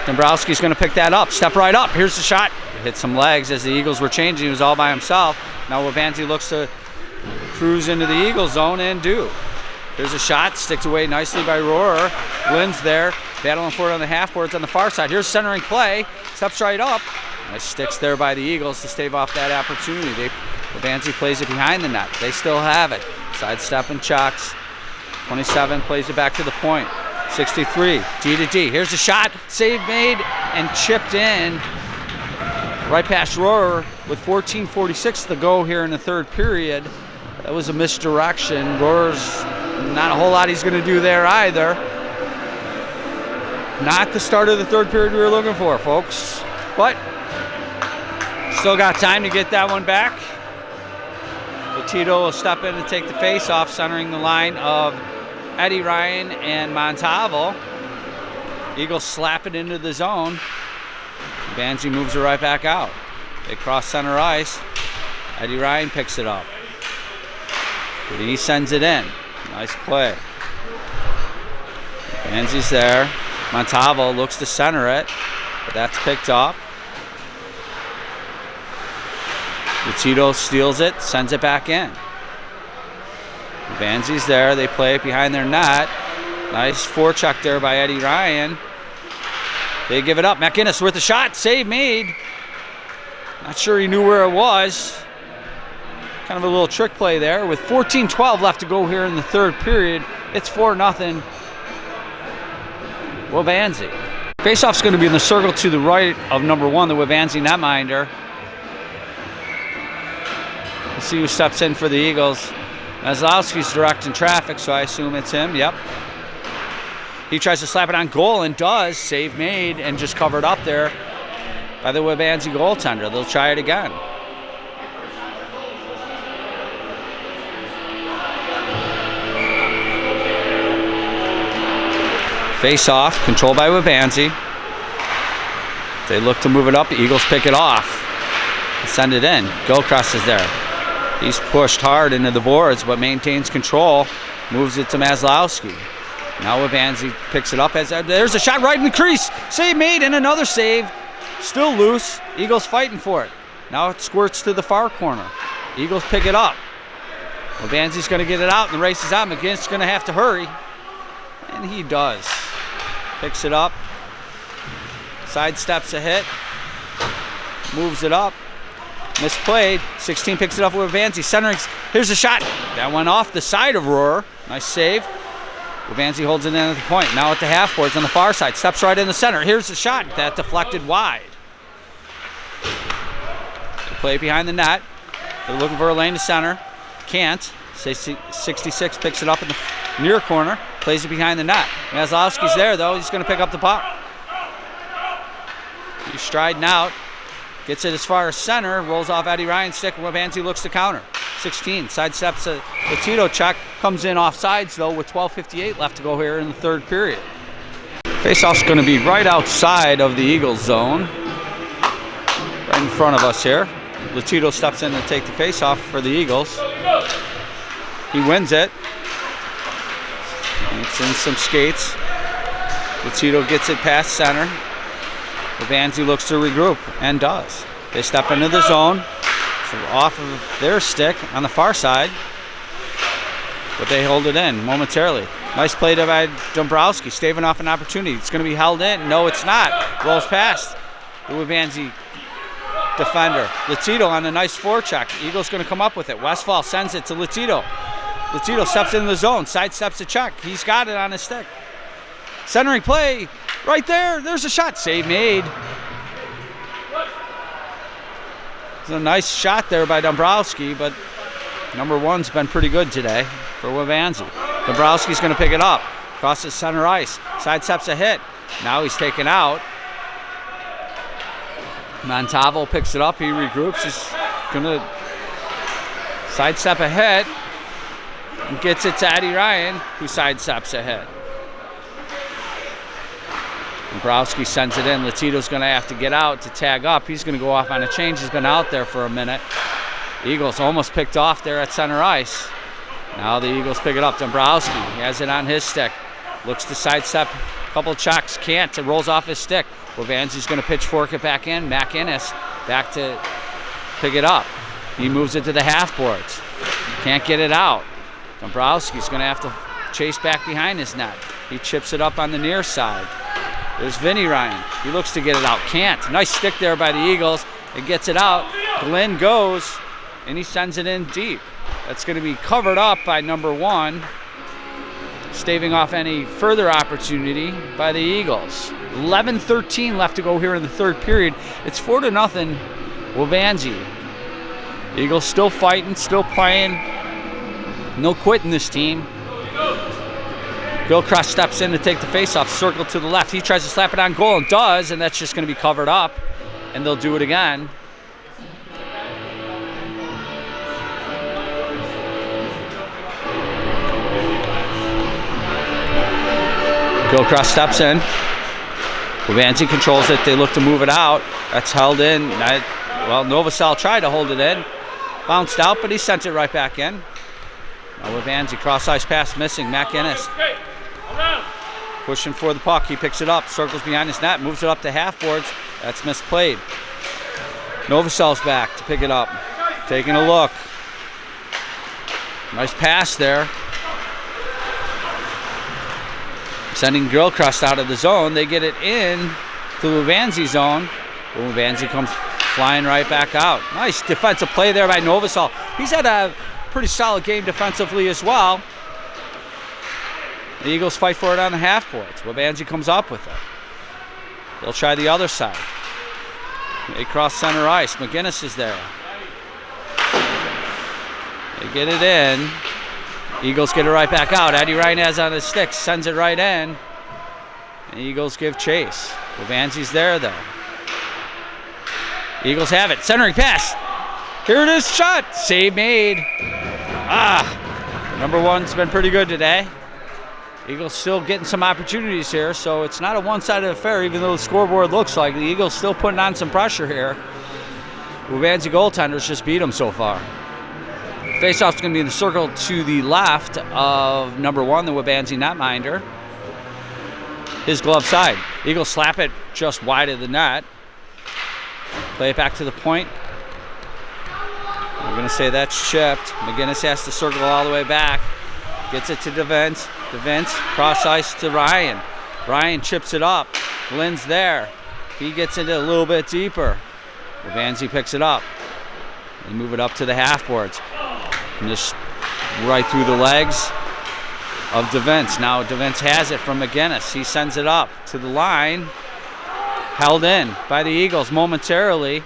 Dombrowski's going to pick that up. Step right up. Here's the shot. Hit some legs as the Eagles were changing. He was all by himself. Now Waubonsie looks to cruise into the Eagle zone and do. There's a shot. Sticked away nicely by Rohrer. Lynn's there. Battling for it on the half boards on the far side. Here's centering play. Steps right up. Nice sticks there by the Eagles to stave off that opportunity. Waubonsie plays it behind the net. They still have it. Sidestep and chucks. 27 plays it back to the point. 63, D to D. Here's the shot. Save made and chipped in. Right past Rohrer with 14:46 to go here in the third period. That was a misdirection. Rohrer's not a whole lot he's going to do there either. Not the start of the third period we were looking for, folks. But still got time to get that one back. Tito will step in and take the face-off, centering the line of Eddie Ryan and Montalvo. Eagles slap it into the zone. Waubonsie moves it right back out. They cross center ice. Eddie Ryan picks it up. And he sends it in. Nice play. Waubonsie's there. Montalvo looks to center it, but that's picked up. Tito steals it, sends it back in. Waubonsie's there. They play it behind their net. Nice forecheck there by Eddie Ryan. They give it up. McInnes with a shot. Save made. Not sure he knew where it was. Kind of a little trick play there. With 14:12 left to go here in the third period, it's 4-0 Waubonsie. Faceoff's going to be in the circle to the right of number 1, the Waubonsie netminder. We'll see who steps in for the Eagles. Maslowski's directing traffic, so I assume it's him. Yep. He tries to slap it on goal and does. Save made and just covered up there by the Waubonsie goaltender. They'll try it again. Face off, controlled by Waubonsie. They look to move it up. The Eagles pick it off. Send it in. Gilchrist is there. He's pushed hard into the boards, but maintains control. Moves it to Maslowski. Now Waubonsie picks it up. There's a shot right in the crease. Save made and another save. Still loose. Eagles fighting for it. Now it squirts to the far corner. Eagles pick it up. Waubonsie's going to get it out, and the race is on. McGinn's going to have to hurry. And he does. Picks it up. Sidesteps a hit. Moves it up. Misplayed. 16 picks it up with Waubonsie. Centering. Here's a shot. That went off the side of Rohrer. Nice save. Waubonsie holds it in at the point. Now at the half boards on the far side. Steps right in the center. Here's the shot. That deflected wide. They play behind the net. They're looking for a lane to center. Can't. 66 picks it up in the near corner. Plays it behind the net. Maslowski's there, though. He's going to pick up the puck. He's striding out. Gets it as far as center. Rolls off Eddie Ryan's stick. Waubonsie looks to counter. 16. Sidesteps a Tito check. Comes in off sides, though, with 12:58 left to go here in the third period. Faceoff's going to be right outside of the Eagles zone. Right in front of us here. Latito steps in to take the faceoff for the Eagles. He wins it. It's in some skates. Latito gets it past center. Waubonsie looks to regroup and does. They step into the zone. So off of their stick on the far side. But they hold it in momentarily. Nice play by Dombrowski, staving off an opportunity. It's going to be held in. No, it's not. Rolls past the Waubonsie defender. Latito on a nice forecheck. Eagles going to come up with it. Westfall sends it to Latito. Latito steps into the zone. Sidesteps the check. He's got it on his stick. Centering play. Right there. There's a shot. Save made. It's a nice shot there by Dombrowski, but number 1's been pretty good today for Waubonsie. Dombrowski's going to pick it up. Crosses center ice. Sidesteps a hit. Now he's taken out. Montalvo picks it up. He regroups. gonna sidestep ahead and gets it to Eddie Ryan, who sidesteps ahead. Dombrowski sends it in. Latito's gonna have to get out to tag up. He's gonna go off on a change. He's been out there for a minute. Eagles almost picked off there at center ice. Now the Eagles pick it up. Dombrowski has it on his stick. Looks to sidestep. Couple checks, can't. It rolls off his stick. Waubonsie's going to pitchfork it back in. McInnes back to pick it up. He moves it to the half boards. Can't get it out. Dombrowski's going to have to chase back behind his net. He chips it up on the near side. There's Vinny Ryan. He looks to get it out. Can't. Nice stick there by the Eagles. It gets it out. Glenn goes, and he sends it in deep. That's going to be covered up by number 1. Staving off any further opportunity by the Eagles. 11:13 left to go here in the third period. It's 4-0 Waubonsie. Eagles still fighting, still playing. No quitting this team. Gilchrist steps in to take the faceoff, circle to the left. He tries to slap it on goal and does, and that's just going to be covered up, and they'll do it again. Gilchrist steps in. Waubonsie controls it. They look to move it out. That's held in. Well, Novosel tried to hold it in. Bounced out, but he sent it right back in. Now Waubonsie, cross-ice pass missing. McInnes pushing for the puck. He picks it up, circles behind his net, moves it up to half boards. That's misplayed. Novosel's back to pick it up. Taking a look. Nice pass there. Sending Gilchrist out of the zone. They get it in to Waubonsie zone. Waubonsie comes flying right back out. Nice defensive play there by Novosel. He's had a pretty solid game defensively as well. The Eagles fight for it on the half boards. Waubonsie comes up with it. They'll try the other side. They cross center ice. McInnes is there. They get it in. Eagles get it right back out. Eddie Ryan has on his stick, sends it right in. And Eagles give chase. Waubonsie's there though. Eagles have it. Centering pass. Here it is, shot. Save made. Number 1's been pretty good today. Eagles still getting some opportunities here, so it's not a one-sided affair, even though the scoreboard looks like the Eagles still putting on some pressure here. Waubonsie goaltenders just beat them so far. Faceoff's going to be in the circle to the left of number 1, the Waubonsie netminder. His glove side. Eagles slap it just wide of the net. Play it back to the point. We're going to say that's chipped. McInnes has to circle all the way back. Gets it to DeVence. DeVence, cross ice to Ryan. Ryan chips it up. Glenn's there. He gets it a little bit deeper. Waubonsie picks it up. They move it up to the half boards. And just right through the legs of DeVence. Now DeVence has it from McInnes. He sends it up to the line. Held in by the Eagles momentarily.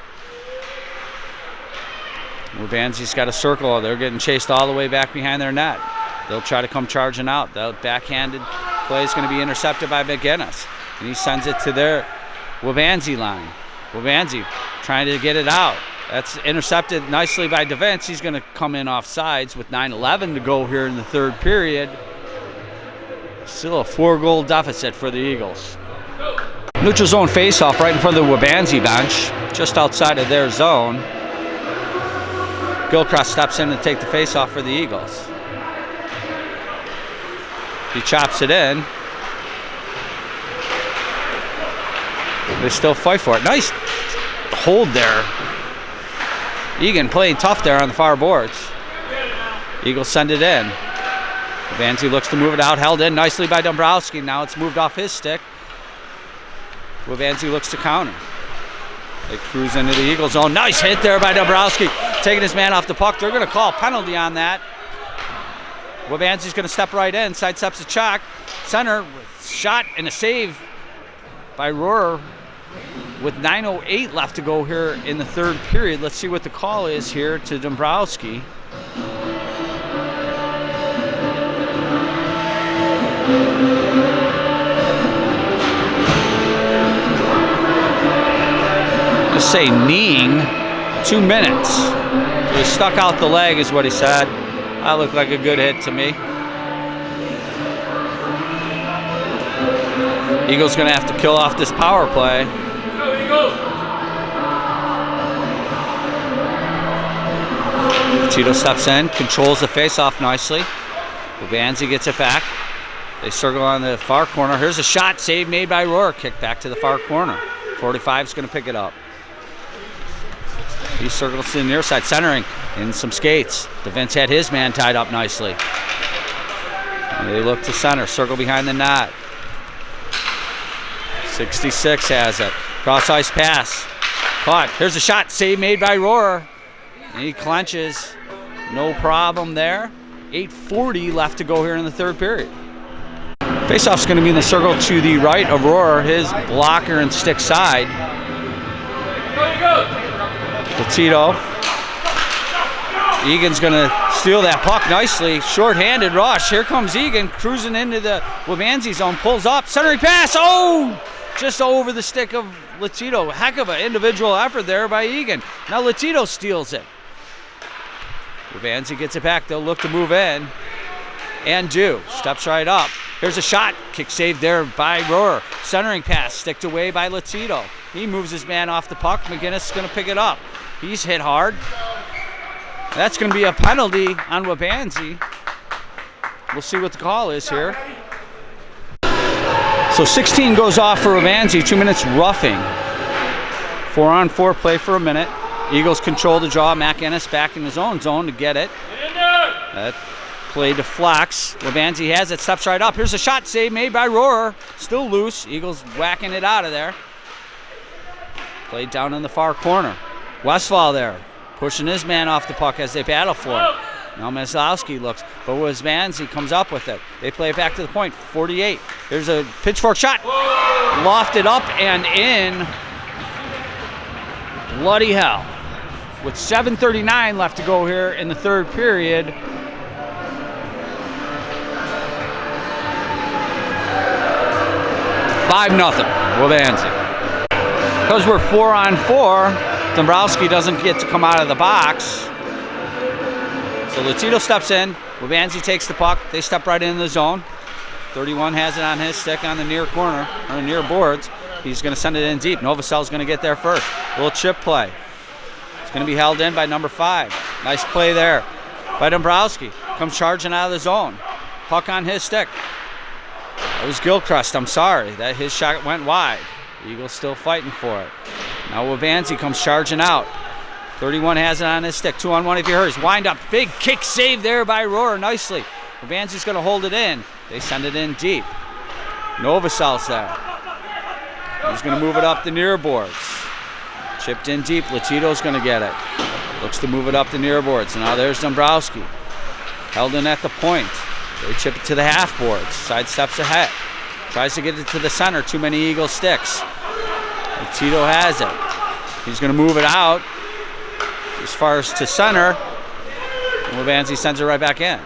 Waubonsie's got a circle. They're getting chased all the way back behind their net. They'll try to come charging out. The backhanded play is going to be intercepted by McInnes. And he sends it to their Waubonsie line. Waubonsie trying to get it out. That's intercepted nicely by DeVence. He's going to come in off sides with 9:11 to go here in the third period. Still a 4-goal deficit for the Eagles. Neutral zone faceoff right in front of the Waubonsie bench, just outside of their zone. Gilchrist steps in to take the faceoff for the Eagles. He chops it in. They still fight for it. Nice hold there. Egan playing tough there on the far boards. Eagles send it in. Waubonsie looks to move it out. Held in nicely by Dombrowski. Now it's moved off his stick. Waubonsie looks to counter. They cruise into the Eagle zone. Nice hit there by Dombrowski. Taking his man off the puck. They're going to call a penalty on that. Waubonsie's going to step right in. Sidesteps a check. Center shot and a save by Rohrer with 9:08 left to go here in the third period. Let's see what the call is here to Dombrowski. Let's say kneeing 2 minutes. So he stuck out the leg is what he said. That looked like a good hit to me. Eagles going to have to kill off this power play. Go, Eagles. Tito steps in, controls the face-off nicely. Waubonsie gets it back. They circle on the far corner. Here's a shot, save made by Rohr. Kick back to the far corner. 45 is going to pick it up. He circles to the near side, centering in some skates. DeVince had his man tied up nicely. And they look to center, circle behind the net. 66 has it. Cross ice pass. Caught. Here's a shot, save made by Rohr. And he clenches. No problem there. 8:40 left to go here in the third period. Faceoff's going to be in the circle to the right of Rohr, his blocker and stick side. Tito. Egan's going to steal that puck nicely. Short-handed rush. Here comes Egan cruising into the Waubonsie zone. Pulls up. Centering pass. Oh! Just over the stick of Latito. Heck of an individual effort there by Egan. Now Latito steals it. Waubonsie gets it back. They'll look to move in. And do. Steps right up. Here's a shot. Kick save there by Rohr. Centering pass. Sticked away by Latito. He moves his man off the puck. McGinnis is going to pick it up. He's hit hard. That's going to be a penalty on Waubonsie. We'll see what the call is here. So 16 goes off for Waubonsie. 2 minutes roughing. 4-on-4 play for a minute. Eagles control the draw. McGinnis back in his own zone to get it. That play deflects. Waubonsie has it. Steps right up. Here's a shot save made by Rohr. Still loose. Eagles whacking it out of there. Played down in the far corner. Westphal there, pushing his man off the puck as they battle for it. Now Maslowski looks, but Waubonsie comes up with it. They play it back to the point, 48. There's a pitchfork shot. Lofted up and in. Bloody hell. With 7:39 left to go here in the third period. Five nothing, Waubonsie. Because we're 4-on-4, Dombrowski doesn't get to come out of the box. So Latito steps in. Waubonsie takes the puck. They step right in the zone. 31 has it on his stick on the near corner, or near boards. He's going to send it in deep. Novosel's going to get there first. Little chip play. It's going to be held in by number 5. Nice play there by Dombrowski. Comes charging out of the zone. Puck on his stick. That was Gilchrist. I'm sorry. That his shot went wide. Eagles still fighting for it. Now Waubonsie comes charging out. 31 has it on his stick. 2-on-1 if he hurries. Wind up. Big kick save there by Rohr. Nicely. Waubonsie's going to hold it in. They send it in deep. Novosel's there. He's going to move it up the near boards. Chipped in deep. Latito's going to get it. Looks to move it up the near boards. Now there's Dombrowski. Held in at the point. They chip it to the half boards. Side steps ahead. Tries to get it to the center. Too many Eagle sticks. Tito has it. He's going to move it out as far as to center. Waubonsie sends it right back in.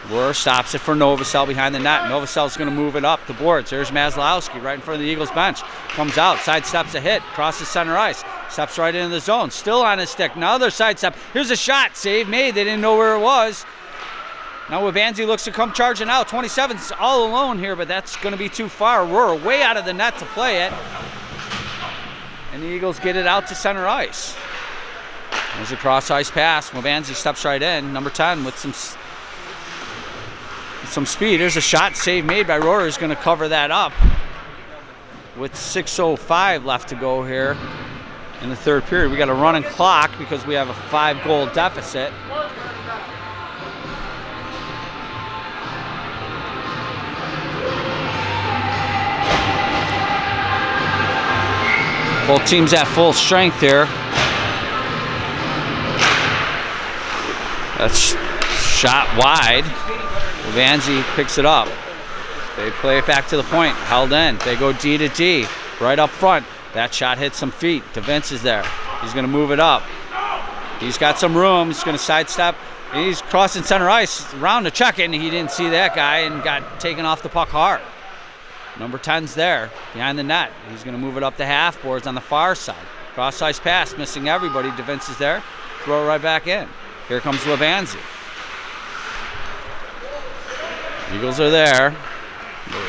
Rohr stops it for Novosel behind the net. Novosel's going to move it up the boards. There's Maslowski right in front of the Eagles bench. Comes out, side steps a hit, crosses center ice, steps right into the zone. Still on his stick. Another side step. Here's a shot. Save made. They didn't know where it was. Now Waubonsie looks to come charging out. 27's all alone here, but that's going to be too far. Rohr way out of the net to play it. And the Eagles get it out to center ice. There's a cross ice pass. Waubonsie steps right in. Number 10 with some speed. There's a shot save made by Rohr. Is going to cover that up with 6:05 left to go here in the third period. We got a running clock because we have a 5-goal deficit. Both teams at full strength here. That's shot wide. Waubonsie picks it up. They play it back to the point. Held in. They go D to D. Right up front. That shot hits some feet. DeVince is there. He's going to move it up. He's got some room. He's going to sidestep. And he's crossing center ice. Around to check it, and he didn't see that guy and got taken off the puck hard. Number 10's there behind the net. He's going to move it up the half boards on the far side. Cross-ice pass, missing everybody. Defense is there. Throw it right back in. Here comes Waubonsie. Eagles are there.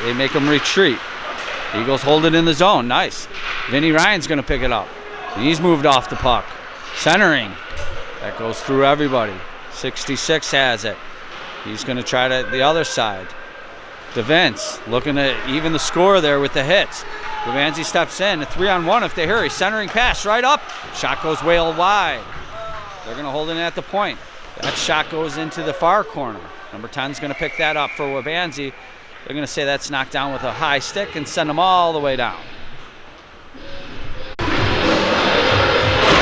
They make them retreat. Eagles hold it in the zone. Nice. Vinny Ryan's going to pick it up. He's moved off the puck. Centering. That goes through everybody. 66 has it. He's going to try to the other side. Defense looking to even the score there with the hits. Waubonsie steps in. A 3-on-1 if they hurry. Centering pass right up. Shot goes way wide. They're going to hold it at the point. That shot goes into the far corner. Number 10 is going to pick that up for Waubonsie. They're going to say that's knocked down with a high stick and send them all the way down.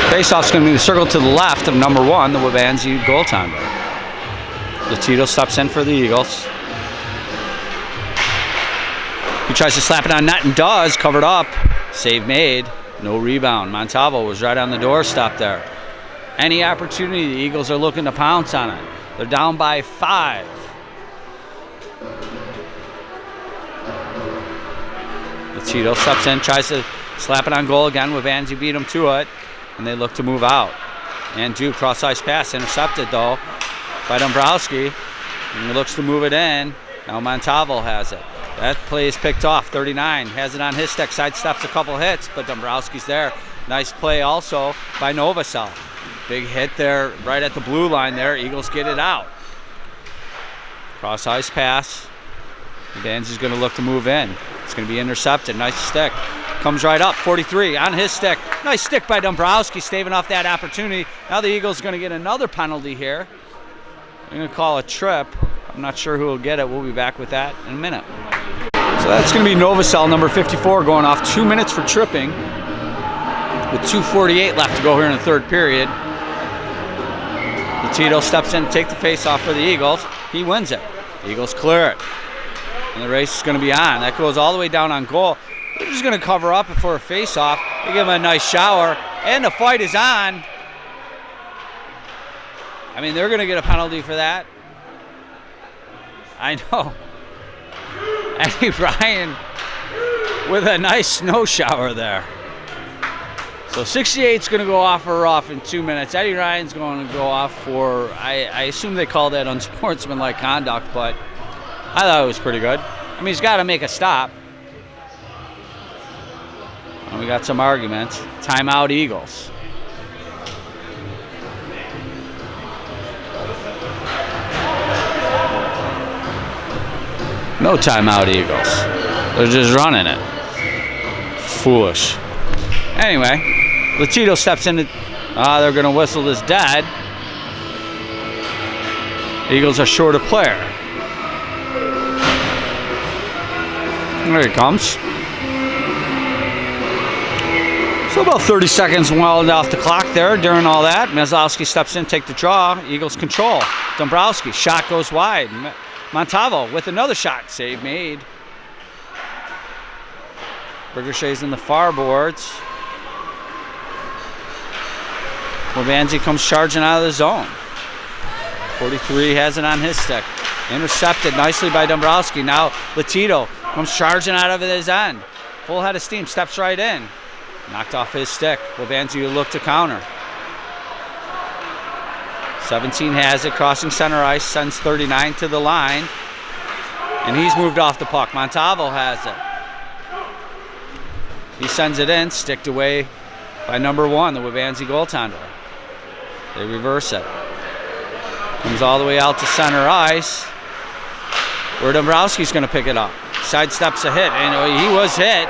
Faceoff's going to be the circle to the left of number 1, the Waubonsie goaltender. Latito steps in for the Eagles. He tries to slap it on net and does. Covered up. Save made. No rebound. Montalvo was right on the doorstep there. Any opportunity, the Eagles are looking to pounce on it. They're down by 5. Latito steps in, tries to slap it on goal again. Waubonsie beat him to it, and they look to move out. And do cross-ice pass, intercepted though by Dombrowski. And he looks to move it in. Now Montalvo has it. That play is picked off. 39 has it on his stick, sidesteps a couple hits, but Dombrowski's there. Nice play also by Novosel. Big hit there right at the blue line there. Eagles get it out. Cross-ice pass. Waubonsie's going to look to move in. It's going to be intercepted. Nice stick. Comes right up. 43 on his stick. Nice stick by Dombrowski, staving off that opportunity. Now the Eagles are going to get another penalty here. They're going to call a trip. I'm not sure who will get it. We'll be back with that in a minute. So that's going to be Novosel, number 54, going off 2 minutes for tripping, with 2:48 left to go here in the third period. Tito steps in to take the face off for the Eagles. He wins it. The Eagles clear it. And the race is going to be on. That goes all the way down on goal. They're just going to cover up for a face-off. They give him a nice shower. And the fight is on. I mean, they're going to get a penalty for that. I know. Eddie Ryan with a nice snow shower there. So 68's going to go off for rough in 2 minutes. Eddie Ryan's going to go off for, I assume they call that unsportsmanlike conduct, but I thought it was pretty good. I mean, he's got to make a stop. And we got some arguments. Timeout Eagles. No timeout Eagles. They're just running it. Foolish. Anyway. Latito steps in. They're going to whistle this dead. Eagles are short a player. There he comes. So about 30 seconds wound off the clock there during all that. Meslowski steps in, take the draw. Eagles control. Dombrowski, shot goes wide. Montalvo with another shot. Save made. Bergershay's in the far boards. Waubonsie comes charging out of the zone. 43 has it on his stick. Intercepted nicely by Dombrowski. Now Latito comes charging out of his end. Full head of steam, steps right in. Knocked off his stick. Waubonsie will look to counter. 17 has it, crossing center ice, sends 39 to the line. And he's moved off the puck. Montalvo has it. He sends it in, sticked away by number 1, the Waubonsie goaltender. They reverse it. Comes all the way out to center ice, where Dombrowski's going to pick it up. Sidesteps a hit, and he was hit,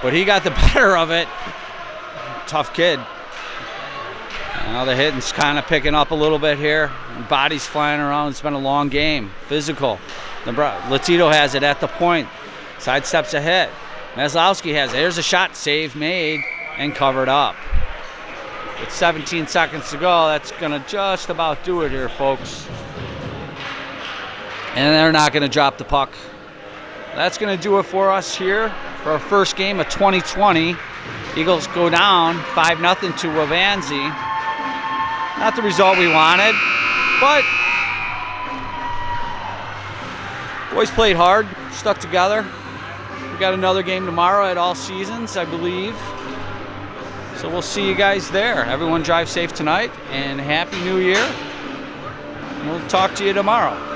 but he got the better of it. Tough kid. Now the hitting's kind of picking up a little bit here. Bodies flying around. It's been a long game. Physical. Latito has it at the point. Sidesteps a hit. Meslowski has it. Here's a shot. Save made and covered up. With 17 seconds to go, that's going to just about do it here, folks. And they're not going to drop the puck. That's going to do it for us here for our first game of 2020. Eagles go down 5-0 to Waubonsie. Not the result we wanted, but boys played hard, stuck together. We got another game tomorrow at All Seasons, I believe. So we'll see you guys there. Everyone drive safe tonight and Happy New Year. We'll talk to you tomorrow.